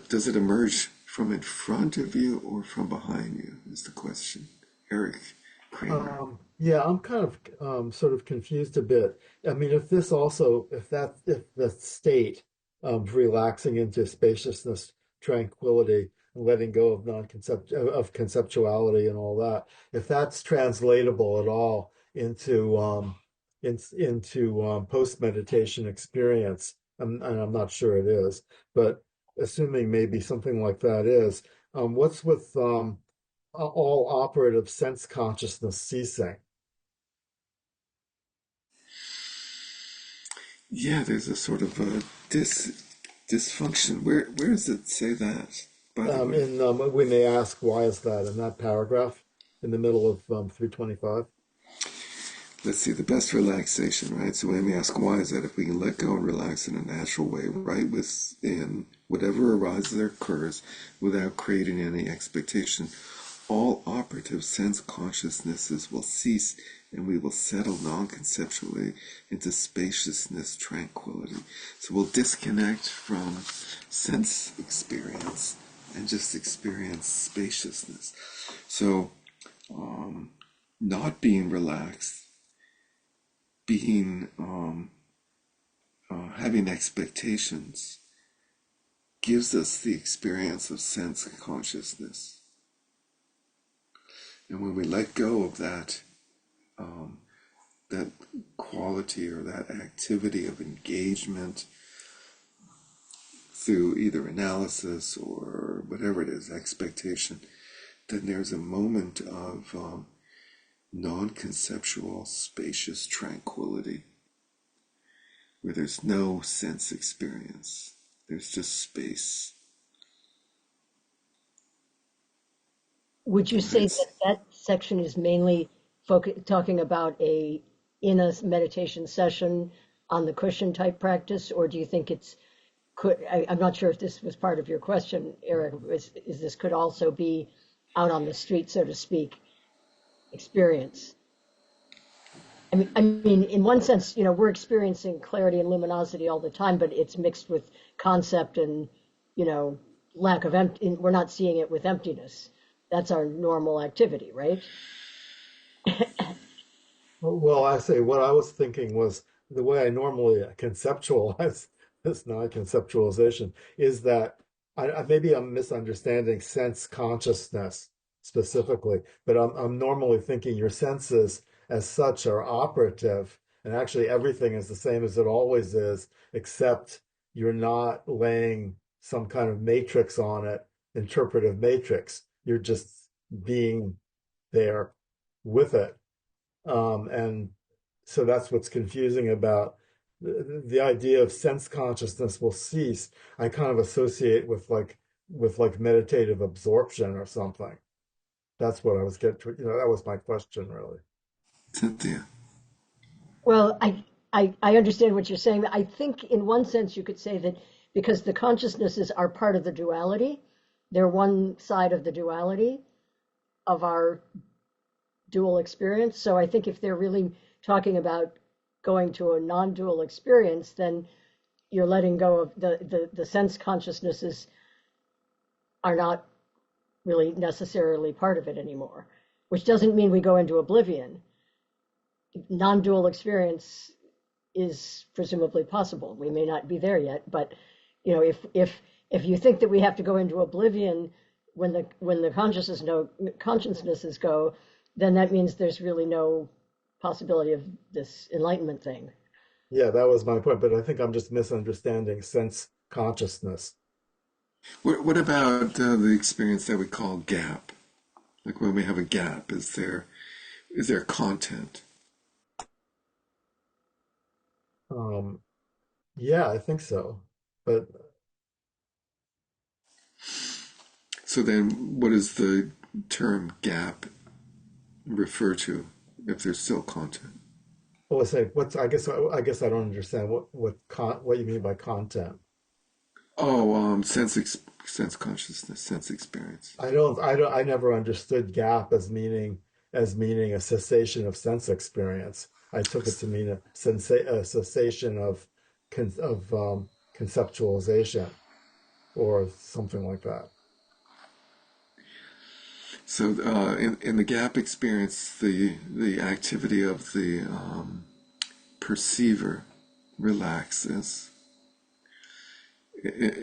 does it emerge from in front of you or from behind you? Is the question. Eric Kramer. Yeah, I'm kind of sort of confused a bit. I mean, if the state of relaxing into spaciousness, tranquility, and letting go of of conceptuality and all that, if that's translatable at all into post meditation experience, and I'm not sure it is, but assuming maybe something like that is, what's with all operative sense consciousness ceasing? Yeah, there's a sort of a dysfunction. Where does it say that? By the way, In When they ask why is that in that paragraph in the middle of 325. let's see, the best relaxation, right? So when we ask why is that, if we can let go and relax in a natural way, right within whatever arises or occurs without creating any expectation, all operative sense consciousnesses will cease and we will settle non-conceptually into spaciousness, tranquility. So we'll disconnect from sense experience and just experience spaciousness. So not being relaxed, being having expectations gives us the experience of sense consciousness. And when we let go of that quality or that activity of engagement through either analysis or whatever it is, expectation, then there's a moment of non-conceptual, spacious tranquility where there's no sense experience. There's just space. Would you And say it's that that section is mainly talking about a in a meditation session on the cushion type practice, or do you think I'm not sure if this was part of your question, Eric, is this could also be out on the street, so to speak, experience? I mean, in one sense, we're experiencing clarity and luminosity all the time, but it's mixed with concept and, you know, lack of empty. We're not seeing it with emptiness. That's our normal activity, right? Well, I say what I was thinking was the way I normally conceptualize this non-conceptualization is that maybe I'm misunderstanding sense consciousness specifically, but I'm normally thinking your senses as such are operative, and actually everything is the same as it always is, except you're not laying some kind of matrix on it, interpretive matrix. You're just being there with it. And so that's what's confusing about the idea of sense consciousness will cease. I kind of associate with like meditative absorption or something. That's what I was getting to. That was my question really. Cynthia. Well, I understand what you're saying. I think in one sense you could say that because the consciousnesses are part of the duality, they're one side of the duality of our dual experience. So I think if they're really talking about going to a non-dual experience, then you're letting go of the sense consciousnesses are not really necessarily part of it anymore, which doesn't mean we go into oblivion. Non-dual experience is presumably possible. We may not be there yet, but if you think that we have to go into oblivion when the consciousnesses go, then that means there's really no possibility of this enlightenment thing. Yeah, that was my point, but I think I'm just misunderstanding sense consciousness. What about the experience that we call gap? Like when we have a gap, is there content? Um, yeah, I think so. But So then, what does the term gap refer to if there's still content? what was I what's I guess I don't understand what you mean by content. Oh, sense consciousness, sense experience. I never understood gap as meaning a cessation of sense experience. I took it to mean a cessation of conceptualization or something like that. So, in the gap experience, the activity of the perceiver relaxes,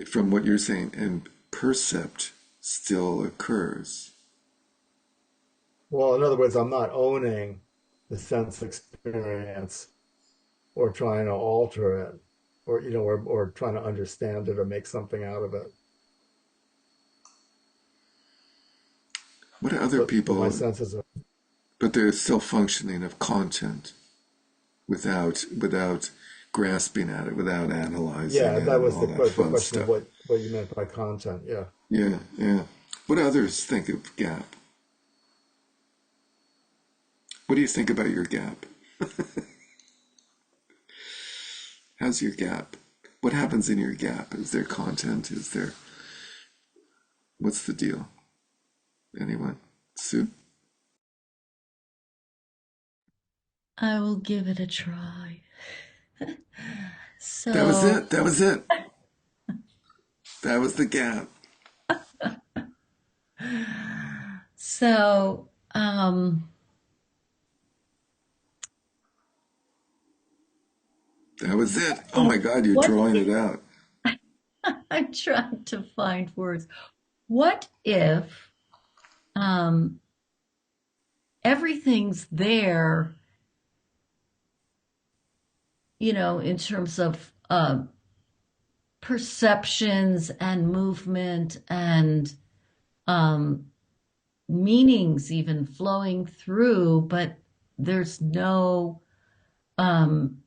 from what you're saying, and percept still occurs. Well, in other words, I'm not owning the sense experience or trying to alter it or or trying to understand it or make something out of it. What are other But my people? senses are, But they're still functioning of content without grasping at it, without analyzing yeah, it, that and was all that the fun question of stuff. what you meant by content. Yeah. Yeah, yeah. What do others think of gap? What do you think about your gap? How's your gap? What happens in your gap? Is there content? What's the deal? Anyone? Sue? I will give it a try. That was So, it. That was it. That was the gap. so, um, That was it. Oh my God, you're what drawing if, it out. I'm trying to find words. What if um, everything's there, in terms of perceptions and movement and um, meanings even flowing through, but there's no um,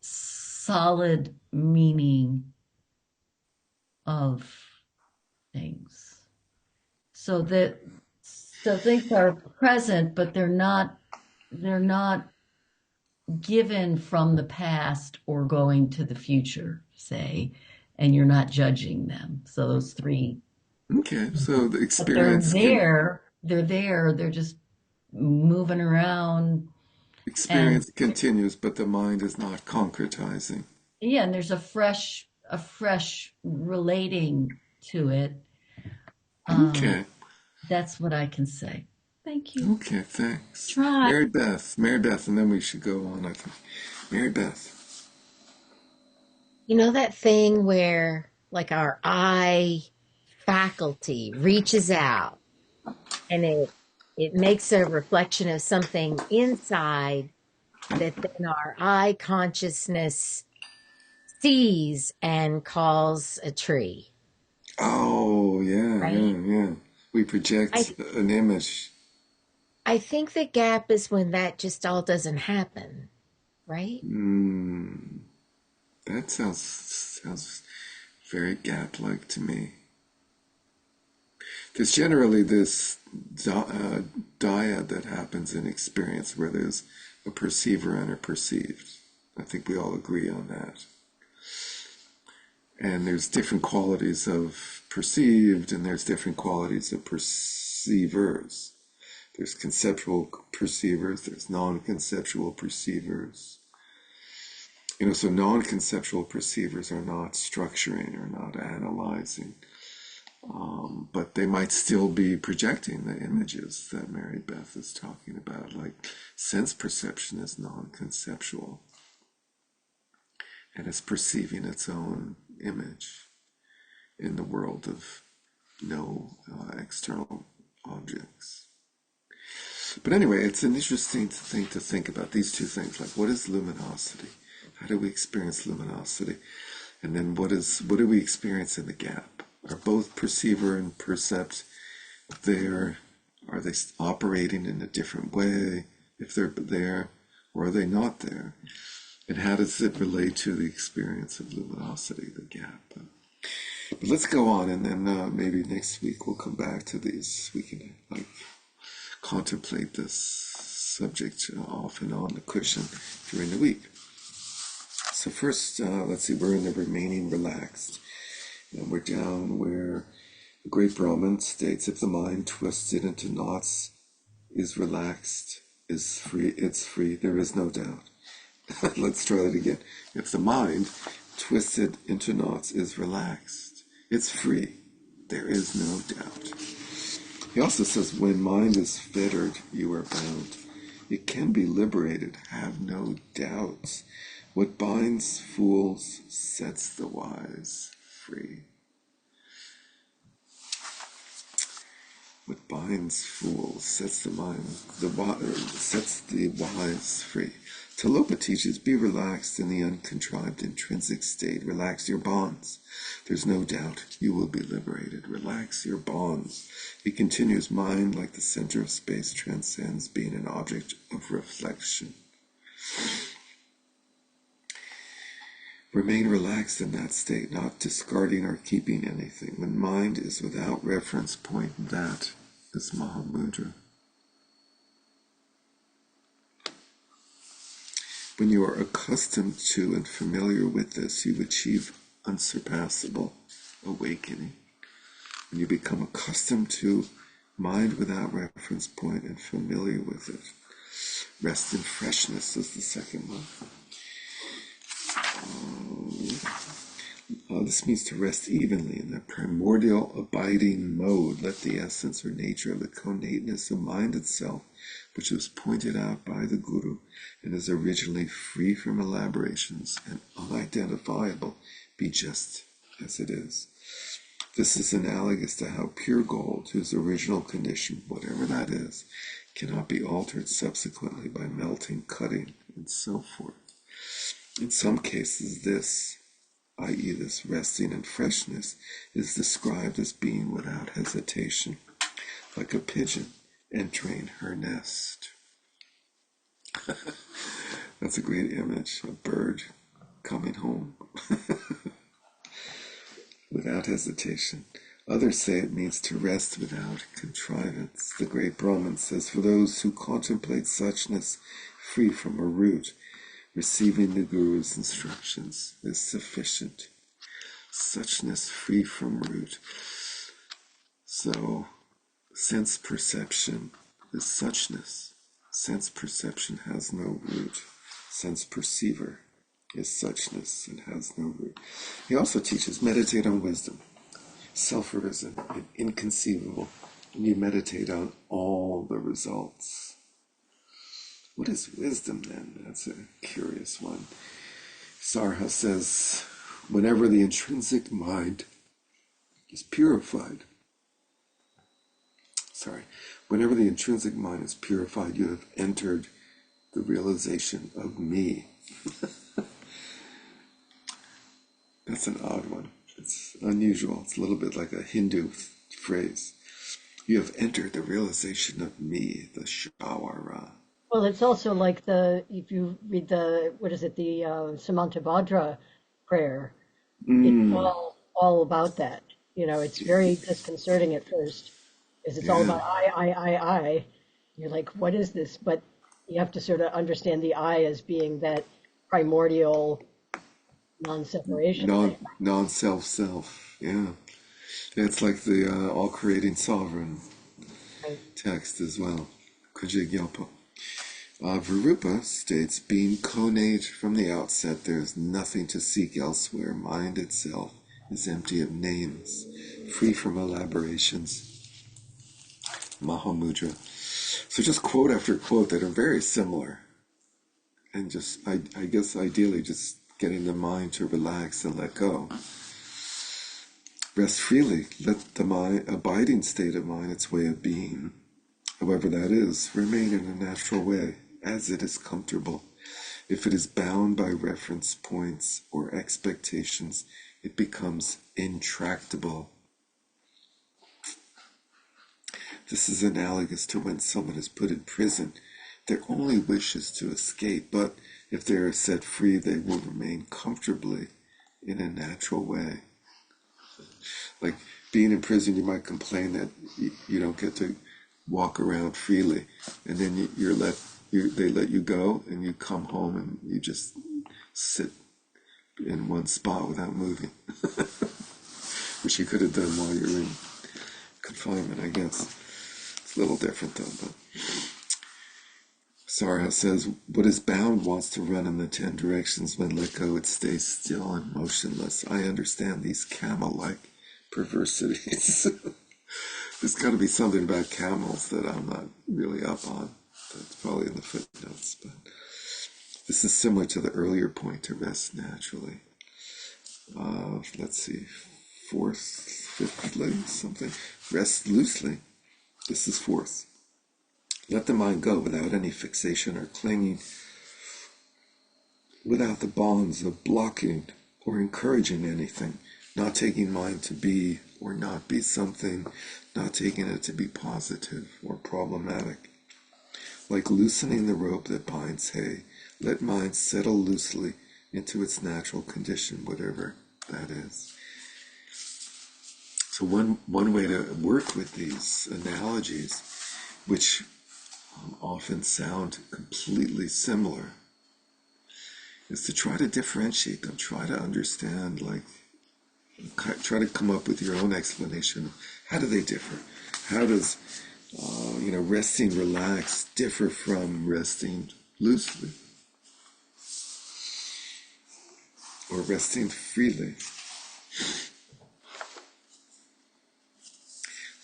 solid meaning of things. So that so things are present, but they're not given from the past or going to the future, say, and you're not judging them. So those three, Okay, so the but they're experience can there, they're there, they're just moving around. And experience continues, but the mind is not concretizing. yeah, and there's a fresh relating to it. Um, Okay, that's what I can say. Thank you. okay, thanks. Try. Mary Beth, and then we should go on, I think. Mary Beth. You know that thing where like our eye faculty reaches out and it makes a reflection of something inside that then our eye consciousness sees and calls a tree, Oh, yeah, right? yeah, yeah. We I project an image. I think the gap is when that just all doesn't happen, right? Hmm, that sounds very gap-like to me. There's generally this dyad that happens in experience where there's a perceiver and a perceived. I think we all agree on that. And there's different qualities of perceived, and there's different qualities of perceivers. There's conceptual perceivers, there's non-conceptual perceivers. So non-conceptual perceivers are not structuring or not analyzing, but they might still be projecting the images that Mary Beth is talking about. Like sense perception is non-conceptual, and it's perceiving its own image in the world of no external objects. But anyway, it's an interesting thing to think about, these two things. Like, what is luminosity? How do we experience luminosity? And then what do we experience in the gap? Are both perceiver and percept there? Are they operating in a different way if they're there? Or are they not there? And how does it relate to the experience of luminosity, the gap? But let's go on, and then maybe next week we'll come back to these. We can contemplate this subject off and on the cushion during the week. So first, let's see, we're in the remaining relaxed. And we're down where the great Brahman states, if the mind twisted into knots is relaxed, is free, it's free, there is no doubt. Let's try that again. If the mind twisted into knots is relaxed, it's free, there is no doubt. He also says, when mind is fettered, you are bound. It can be liberated, have no doubts. What binds fools sets the wise free. What binds fools sets sets the wise free. Talopa teaches, be relaxed in the uncontrived intrinsic state. Relax your bonds. There's no doubt you will be liberated. Relax your bonds. He continues, mind, like the center of space, transcends being an object of reflection. Remain relaxed in that state, not discarding or keeping anything. When mind is without reference point, that is Mahamudra. When you are accustomed to and familiar with this, you achieve unsurpassable awakening. When you become accustomed to mind without reference point and familiar with it, rest in freshness is the second one. This means to rest evenly in that primordial abiding mode. Let the essence or nature of the connateness of mind itself, which was pointed out by the Guru and is originally free from elaborations and unidentifiable, be just as it is. This is analogous to how pure gold, whose original condition, whatever that is, cannot be altered subsequently by melting, cutting, and so forth. In some cases, this, i.e. this resting and freshness, is described as being without hesitation, like a pigeon entering her nest. That's a great image, a bird coming home. Without hesitation. Others say it means to rest without contrivance. The great Brahman says, for those who contemplate suchness free from a root, Receiving the Guru's instructions is sufficient. Suchness free from root. So, sense perception is suchness. Sense perception has no root. Sense perceiver is suchness and has no root. He also teaches meditate on wisdom. Self-arisen and inconceivable. And you meditate on all the results. What is wisdom then? That's a curious one. Sarha says, whenever the intrinsic mind is purified, whenever the intrinsic mind is purified, you have entered the realization of me. That's an odd one. It's unusual. It's a little bit like a Hindu phrase. You have entered the realization of me, the Shawara. Well, it's also like if you read the, what is it, the Samantabhadra prayer, it's all about that. It's very disconcerting at first, because it's all about I. You're like, what is this? But you have to sort of understand the I as being that primordial non-separation. Non-self. Yeah. It's like the all-creating sovereign Right. text as well. Kujigyopo. Virupa states, being connate from the outset, there is nothing to seek elsewhere. Mind itself is empty of names, free from elaborations. Mahamudra. So just quote after quote that are very similar. And just, I guess ideally just getting the mind to relax and let go. Rest freely. Let the abiding state of mind, its way of being, however that is, remain in a natural way, as it is comfortable. If it is bound by reference points or expectations, it becomes intractable. This is analogous to when someone is put in prison. Their only wish is to escape, but if they are set free, they will remain comfortably in a natural way. Like being in prison, you might complain that you don't get to walk around freely, and then they let you go, and you come home and you just sit in one spot without moving, which you could have done while you're in confinement, I guess. It's a little different though. But Sarha says, what is bound wants to run in the 10 directions. When let go, it stays still and motionless. I understand these camel-like perversities. There's got to be something about camels that I'm not really up on. That's probably in the footnotes. But this is similar to the earlier point, to rest naturally. Let's see, fifthly, something. Rest loosely. This is fourth. Let the mind go without any fixation or clinging, without the bonds of blocking or encouraging anything, not taking mind to be or not be something, not taking it to be positive or problematic. Like loosening the rope that binds hay, let mind settle loosely into its natural condition, whatever that is. So one way to work with these analogies, which often sound completely similar, is to try to differentiate them, try to understand, try to come up with your own explanation. How do they differ? How does, resting relaxed differ from resting loosely? Or resting freely?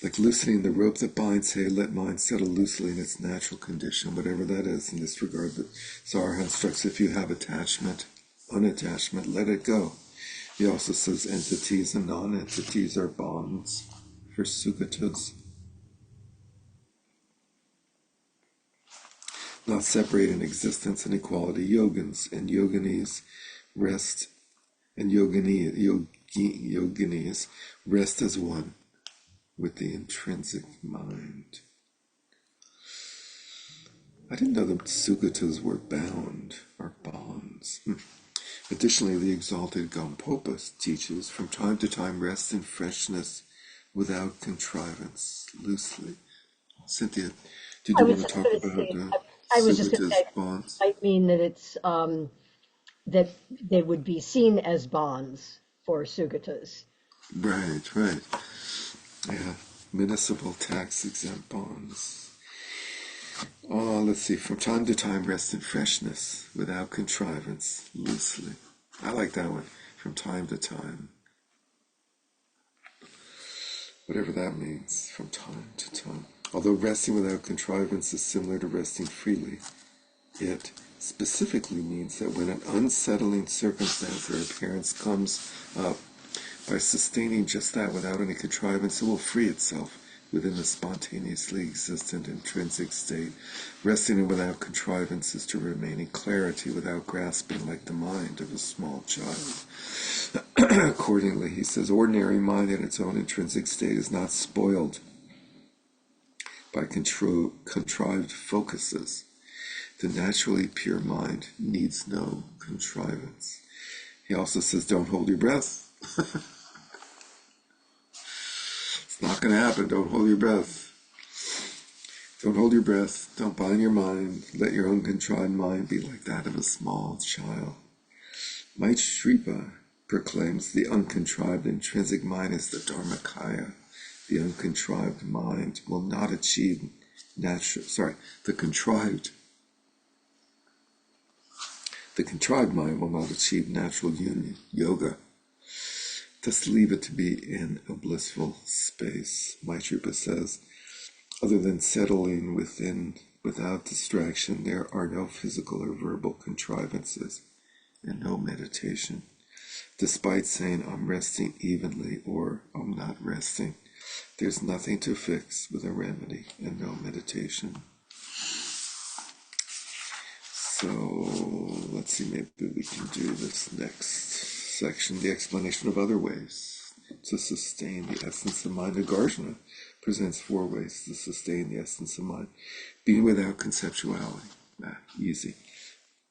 Like loosening the rope that binds hay, let mind settle loosely in its natural condition, whatever that is. In this regard, the Sarha instructs, if you have attachment, unattachment, let it go. He also says entities and non-entities are bonds for sugatas. Not separating existence and equality. Yogins and yoginis rest, and yoginis rest as one with the intrinsic mind. I didn't know that sugatas were bound or bonds. Additionally, the exalted Gampopa teaches, from time to time rest in freshness without contrivance, loosely. Cynthia, did I you was want to just talk going to about say, I was just going to Sugata's say, bonds. might mean that it's that they would be seen as bonds for Sugatas. Right, right. Yeah, municipal tax exempt bonds. Let's see. From time to time, rest in freshness, without contrivance, loosely. I like that one. From time to time. Whatever that means, from time to time. Although resting without contrivance is similar to resting freely, it specifically means that when an unsettling circumstance or appearance comes up, by sustaining just that without any contrivance, it will free itself within the spontaneously existent intrinsic state. Resting without contrivance is to remain in clarity without grasping like the mind of a small child. Accordingly, he says, ordinary mind in its own intrinsic state is not spoiled by contrived focuses. The naturally pure mind needs no contrivance. He also says, don't hold your breath. It's not going to happen. Don't hold your breath. Don't hold your breath. Don't bind your mind. Let your uncontrived mind be like that of a small child. Maitreya proclaims the uncontrived intrinsic mind is the Dharmakaya. The uncontrived mind will not achieve the contrived mind will not achieve natural union, yoga. Thus leave it to be in a blissful space. Maitreya says, other than settling within without distraction, there are no physical or verbal contrivances and no meditation. Despite saying I'm resting evenly or I'm not resting, there's nothing to fix with a remedy and no meditation. So let's see, maybe we can do this next section, the explanation of other ways to sustain the essence of mind. Nagarjuna presents 4 ways to sustain the essence of mind. Being without conceptuality, easy.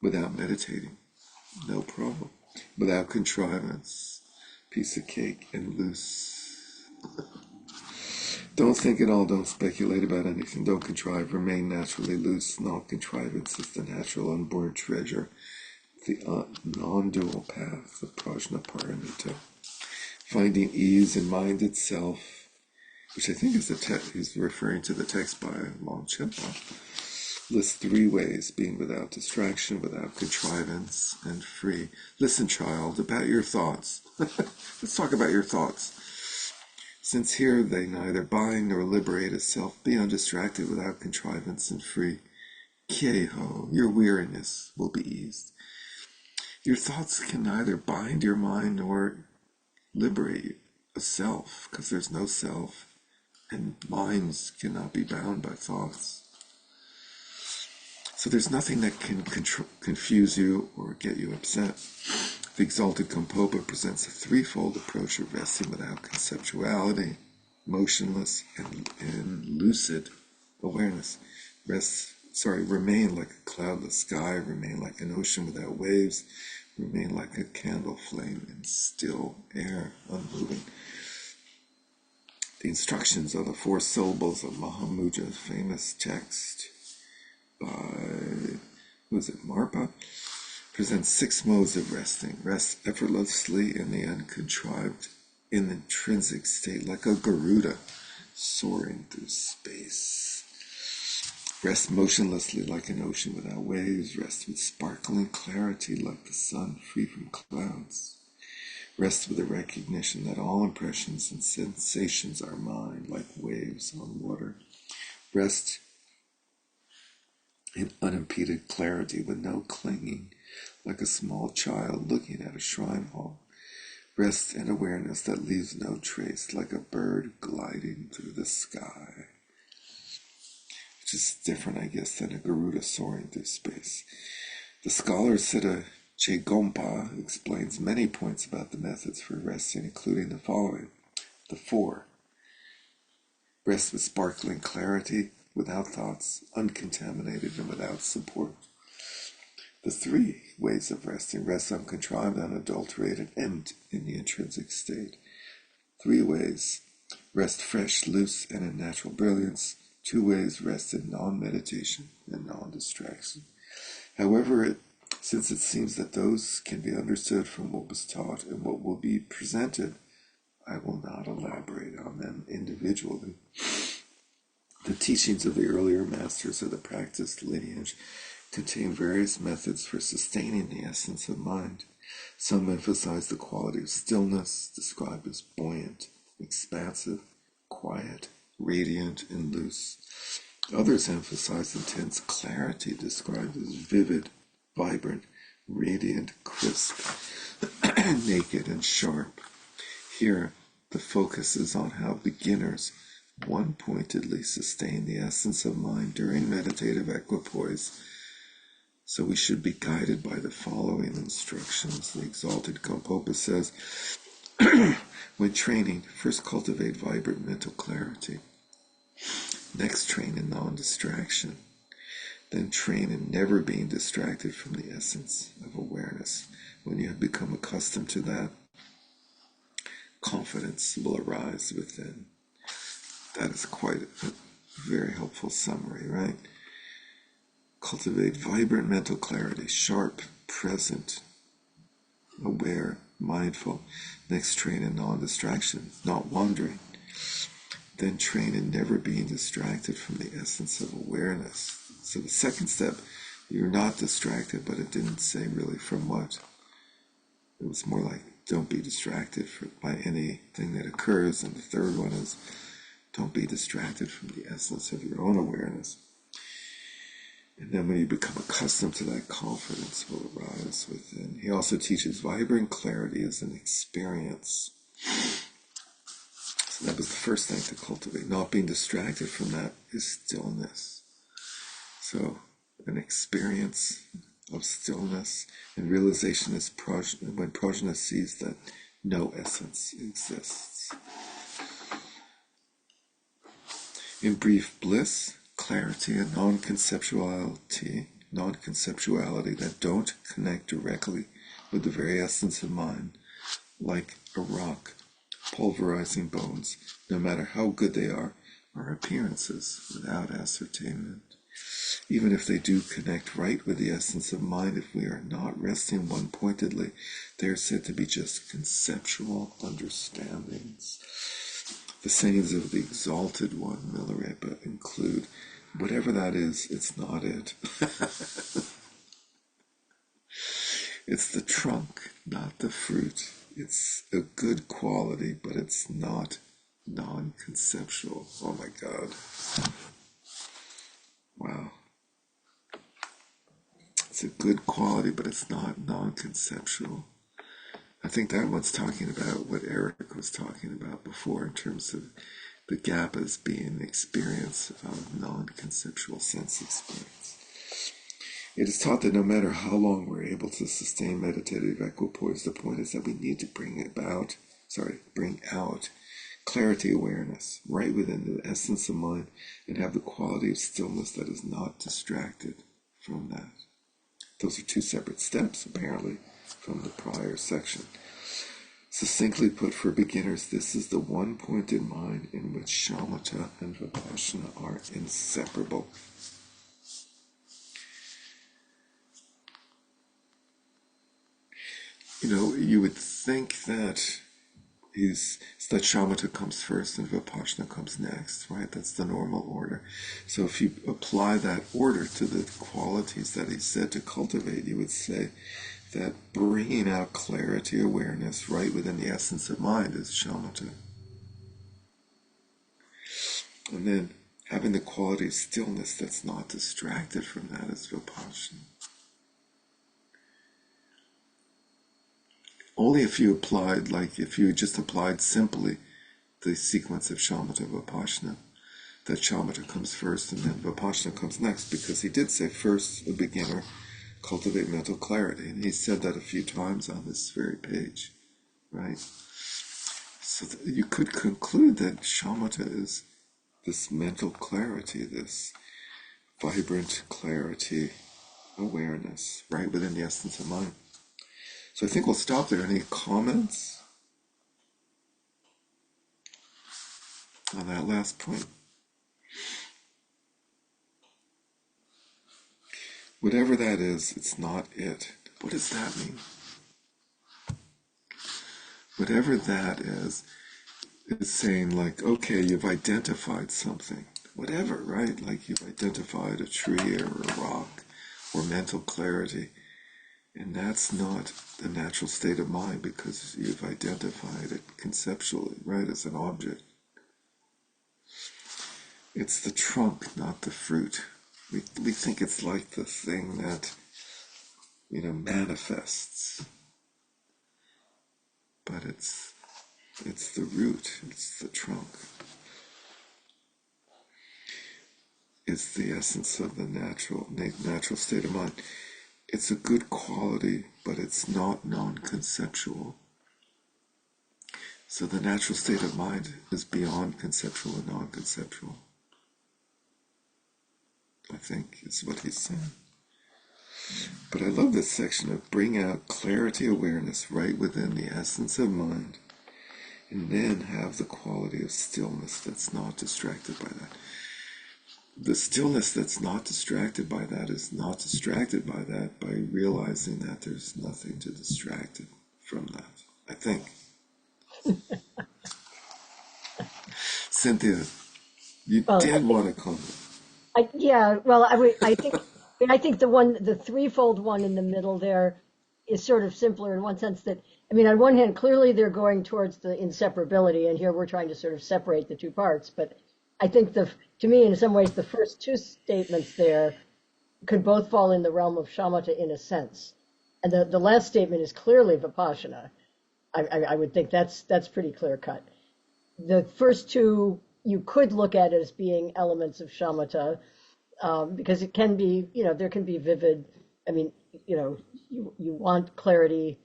Without meditating, no problem. Without contrivance, piece of cake and loose. Don't think at all, don't speculate about anything, don't contrive, remain naturally loose. No contrivance is the natural unborn treasure, the non-dual path of Prajnaparamita. Finding ease in mind itself, which I think is he's referring to the text by Longchenpa, lists 3 ways: being without distraction, without contrivance, and free. Listen, child, about your thoughts. Let's talk about your thoughts. Since here they neither bind nor liberate a self, be undistracted without contrivance and free. Kyeho, your weariness will be eased. Your thoughts can neither bind your mind nor liberate a self, because there's no self, and minds cannot be bound by thoughts. So there's nothing that can confuse you or get you upset. The exalted Kompopa presents a 3-fold approach of resting without conceptuality, motionless, and lucid awareness. Remain like a cloudless sky, remain like an ocean without waves, remain like a candle flame in still air, unmoving. The instructions are the 4 syllables of Mahamudra's famous text by, Marpa? Presents 6 modes of resting. Rest effortlessly in the uncontrived, in the intrinsic state, like a Garuda soaring through space. Rest motionlessly like an ocean without waves. Rest with sparkling clarity like the sun free from clouds. Rest with the recognition that all impressions and sensations are mine, like waves on water. Rest in unimpeded clarity with no clinging, like a small child looking at a shrine hall. Rest in awareness that leaves no trace, like a bird gliding through the sky. Which is different, I guess, than a Garuda soaring through space. The scholar Siddha Chegompa explains many points about the methods for resting, including the following. The 4. Rest with sparkling clarity, without thoughts, uncontaminated, and without support. The 3 ways of resting: rest uncontrived, unadulterated, and in the intrinsic state. 3 ways: rest fresh, loose, and in natural brilliance. Two ways rest in non-meditation and non-distraction. However, since it seems that those can be understood from what was taught and what will be presented, I will not elaborate on them individually. The teachings of the earlier masters of the practiced lineage contain various methods for sustaining the essence of mind. Some emphasize the quality of stillness, described as buoyant, expansive, quiet, radiant, and loose. Others emphasize intense clarity, described as vivid, vibrant, radiant, crisp, naked, and sharp. Here, the focus is on how beginners one-pointedly sustain the essence of mind during meditative equipoise. So we should be guided by the following instructions. The exalted Gampopa says, when training, first cultivate vibrant mental clarity. Next, train in non-distraction. Then train in never being distracted from the essence of awareness. When you have become accustomed to that, confidence will arise within. That is quite a very helpful summary, right? Cultivate vibrant mental clarity, sharp, present, aware, mindful. Next, train in non-distraction, not wandering. Then train in never being distracted from the essence of awareness. So the second step, you're not distracted, but it didn't say really from what. It was more like, don't be distracted by anything that occurs. And the third one is, don't be distracted from the essence of your own awareness. And then when you become accustomed to that, confidence will arise within. He also teaches vibrant clarity as an experience. So that was the first thing to cultivate. Not being distracted from that is stillness. So an experience of stillness and realization is when Prajna sees that no essence exists. In brief, bliss, clarity, and non-conceptuality that don't connect directly with the very essence of mind, like a rock pulverizing bones, no matter how good they are appearances without ascertainment. Even if they do connect right with the essence of mind, if we are not resting one-pointedly, they are said to be just conceptual understandings. The sayings of the exalted one, Milarepa, include, whatever that is, it's not it. It's the trunk, not the fruit. It's a good quality, but it's not non-conceptual. Oh my God. Wow. It's a good quality, but it's not non-conceptual. I think that one's talking about what Eric was talking about before in terms of the gap as being experience of non-conceptual sense experience. It is taught that no matter how long we're able to sustain meditative equipoise, the point is that we need to bring out clarity awareness right within the essence of mind and have the quality of stillness that is not distracted from that. Those are two separate steps, apparently, from the prior section. Succinctly put, for beginners, this is the one point in mind in which shamatha and vipassana are inseparable. You would think that shamatha comes first and vipassana comes next, right? That's the normal order. So if you apply that order to the qualities that he said to cultivate, you would say that bringing out clarity, awareness right within the essence of mind is shamatha. And then having the quality of stillness that's not distracted from that is vipassana. Only if you just applied simply the sequence of shamatha vipassana, that shamatha comes first and then vipassana comes next, because he did say first, a beginner, cultivate mental clarity. And he said that a few times on this very page, right? So you could conclude that shamatha is this mental clarity, this vibrant clarity, awareness, right within the essence of mind. So I think we'll stop there. Any comments on that last point? Whatever that is, it's not it. What does that mean? Whatever that is saying like, okay, you've identified something. Whatever, right? Like you've identified a tree or a rock or mental clarity. And that's not the natural state of mind because you've identified it conceptually, right, as an object. It's the trunk, not the fruit. We think it's like the thing that, manifests. But it's the root, it's the trunk. It's the essence of the natural state of mind. It's a good quality, but it's not non-conceptual. So the natural state of mind is beyond conceptual and non-conceptual. I think is what he's saying. But I love this section of bring out clarity awareness right within the essence of mind, and then have the quality of stillness that's not distracted by that. The stillness that's not distracted by that is not distracted by that by realizing that there's nothing to distract it from that, I think. Cynthia, you did want to comment. I think the threefold one in the middle there is sort of simpler in one sense that, on one hand, clearly they're going towards the inseparability, and here we're trying to sort of separate the two parts. But I think to me, in some ways, the first two statements there could both fall in the realm of shamatha in a sense. And the last statement is clearly vipassana. I would think that's pretty clear cut. The first two you could look at as being elements of shamatha, because it can be, there can be vivid, you want clarity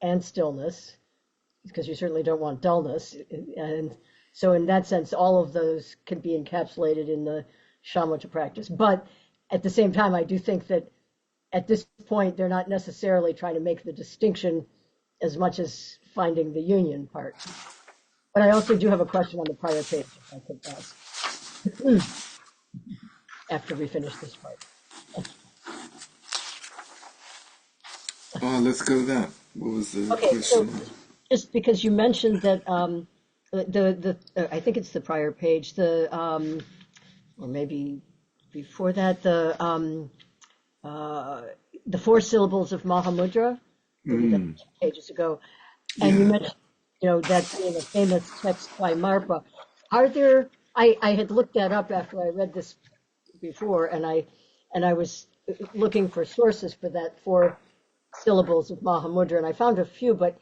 and stillness, because you certainly don't want dullness. And so in that sense, all of those can be encapsulated in the shamatha practice. But at the same time, I do think that at this point, they're not necessarily trying to make the distinction as much as finding the union part. But I also do have a question on the prior page, if I could ask, after we finish this part. Let's go to that. What was the question? So just because you mentioned that I think it's the prior page, or maybe before that, the four syllables of Mahamudra, pages ago, and you mentioned, that being a famous text by Marpa. Are there? I had looked that up after I read this before, and I was looking for sources for that four syllables of Mahamudra, and I found a few, but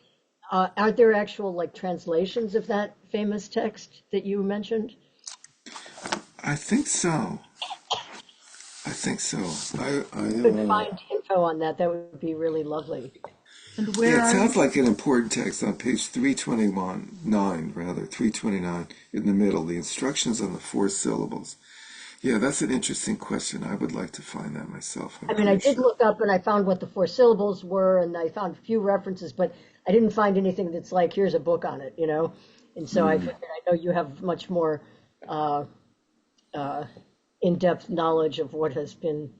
are there actual translations of that famous text that you mentioned? I think so. I could find info on that. That would be really lovely. And where it sounds like an important text on page 329 in the middle, the instructions on the four syllables. Yeah, that's an interesting question. I would like to find that myself. I did look up and I found what the four syllables were, and I found a few references, but I didn't find anything that's like, here's a book on it, And so I figured, I know you have much more in-depth knowledge of what has been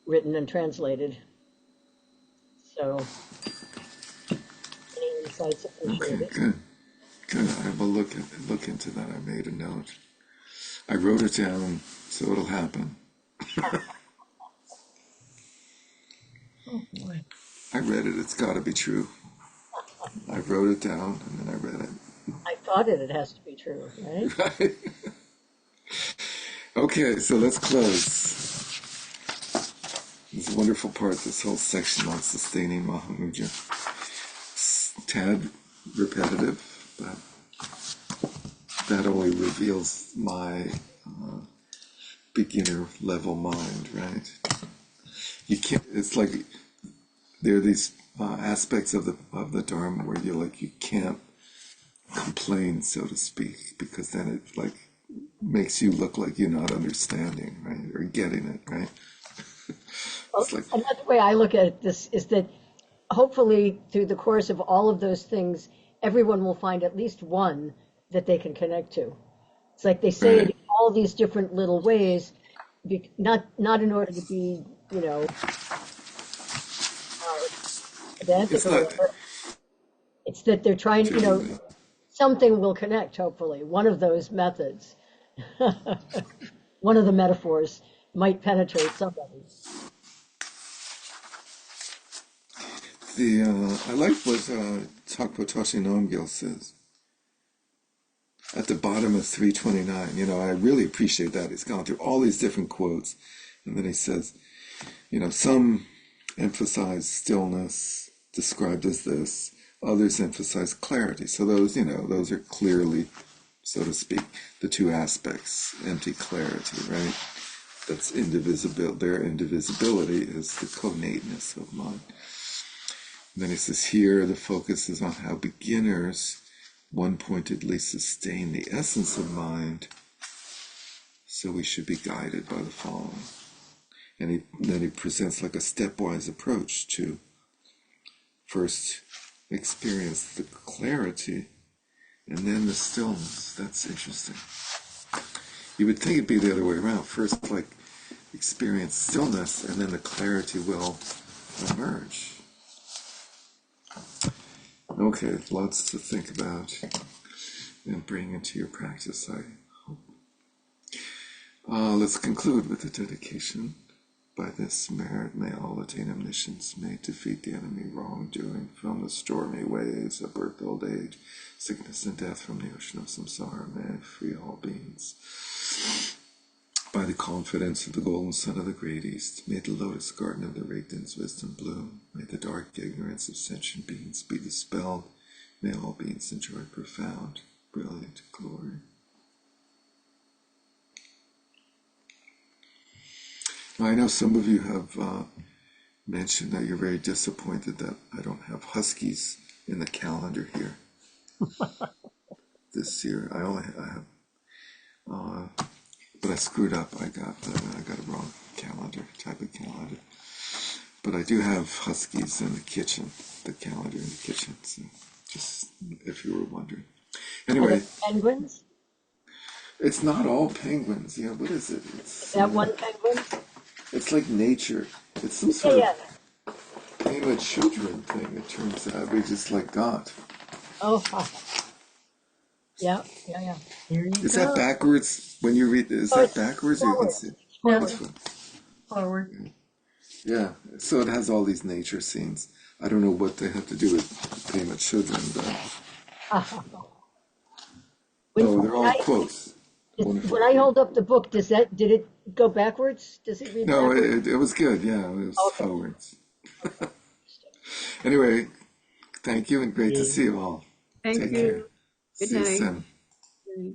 written and translated. So, any insights appreciated. Okay, good. I will look into that. I made a note. I wrote it down, so it'll happen. Oh boy. I read it. It's got to be true. I wrote it down, and then I read it. I thought it has to be true, right? Right. Okay, so let's close. This wonderful part, this whole section on sustaining Mahamudra. Tad repetitive, but that only reveals my beginner level mind, right? You can't. It's like there are these aspects of the Dharma where you can't complain, so to speak, because then it makes you look like you're not understanding, right, or getting it, right? Another way I look at this is that hopefully through the course of all of those things, everyone will find at least one that they can connect to. It's like they say it in all these different little ways, not in order to be you know, It's pedantic or not whatever. It's that they're trying, you know, truly. something will connect, hopefully. One of those methods, one of the metaphors might penetrate somebody. I like what Takpotoshi Nomgil says at the bottom of 329. I really appreciate that. He's gone through all these different quotes, and then he says, some emphasize stillness, described as this. Others emphasize clarity. So those are clearly, so to speak, the two aspects, empty clarity, right? That's indivisible. Their indivisibility is the connateness of mind. And then he says here the focus is on how beginners one-pointedly sustain the essence of mind, so we should be guided by the following. And then he presents like a stepwise approach to first experience the clarity and then the stillness. That's interesting. You would think it'd be the other way around. First, like, experience stillness, and then the clarity will emerge. Okay, lots to think about and bring into your practice, I hope. Let's conclude with the dedication. By this merit may all attain omniscience, may defeat the enemy wrongdoing from the stormy waves of birth, old age, sickness, and death from the ocean of samsara, may free all beings. By the confidence of the golden sun of the great east, may the lotus garden of the Radiant's wisdom bloom, may the dark ignorance of sentient beings be dispelled, may all beings enjoy profound, brilliant glory. I know some of you have mentioned that you're very disappointed that I don't have huskies in the calendar here this year. I have, but I screwed up. I got a wrong type of calendar. But I do have huskies in the kitchen, the calendar in the kitchen. So just if you were wondering. Anyway, Penguins? it's not all penguins. Yeah, what is it? Is that one penguin? It's like nature. It's some Yeah, sort yeah. of penguin children thing. It turns out we just like God. Oh, yeah. Here you Is go. that backwards when you read? Is Oh, that it's backwards? Or you can forward. see. No, It's it's forward. yeah. So it has all these nature scenes. I don't know what they have to do with Pema children, but they're all quotes. Wonderful. When I hold up the book, did it go backwards? Does it read No, backwards? it was good. Yeah, it was Okay. forwards. Anyway, thank you and great to see you all. Thank Take you. care. Good See you night. soon. Good night.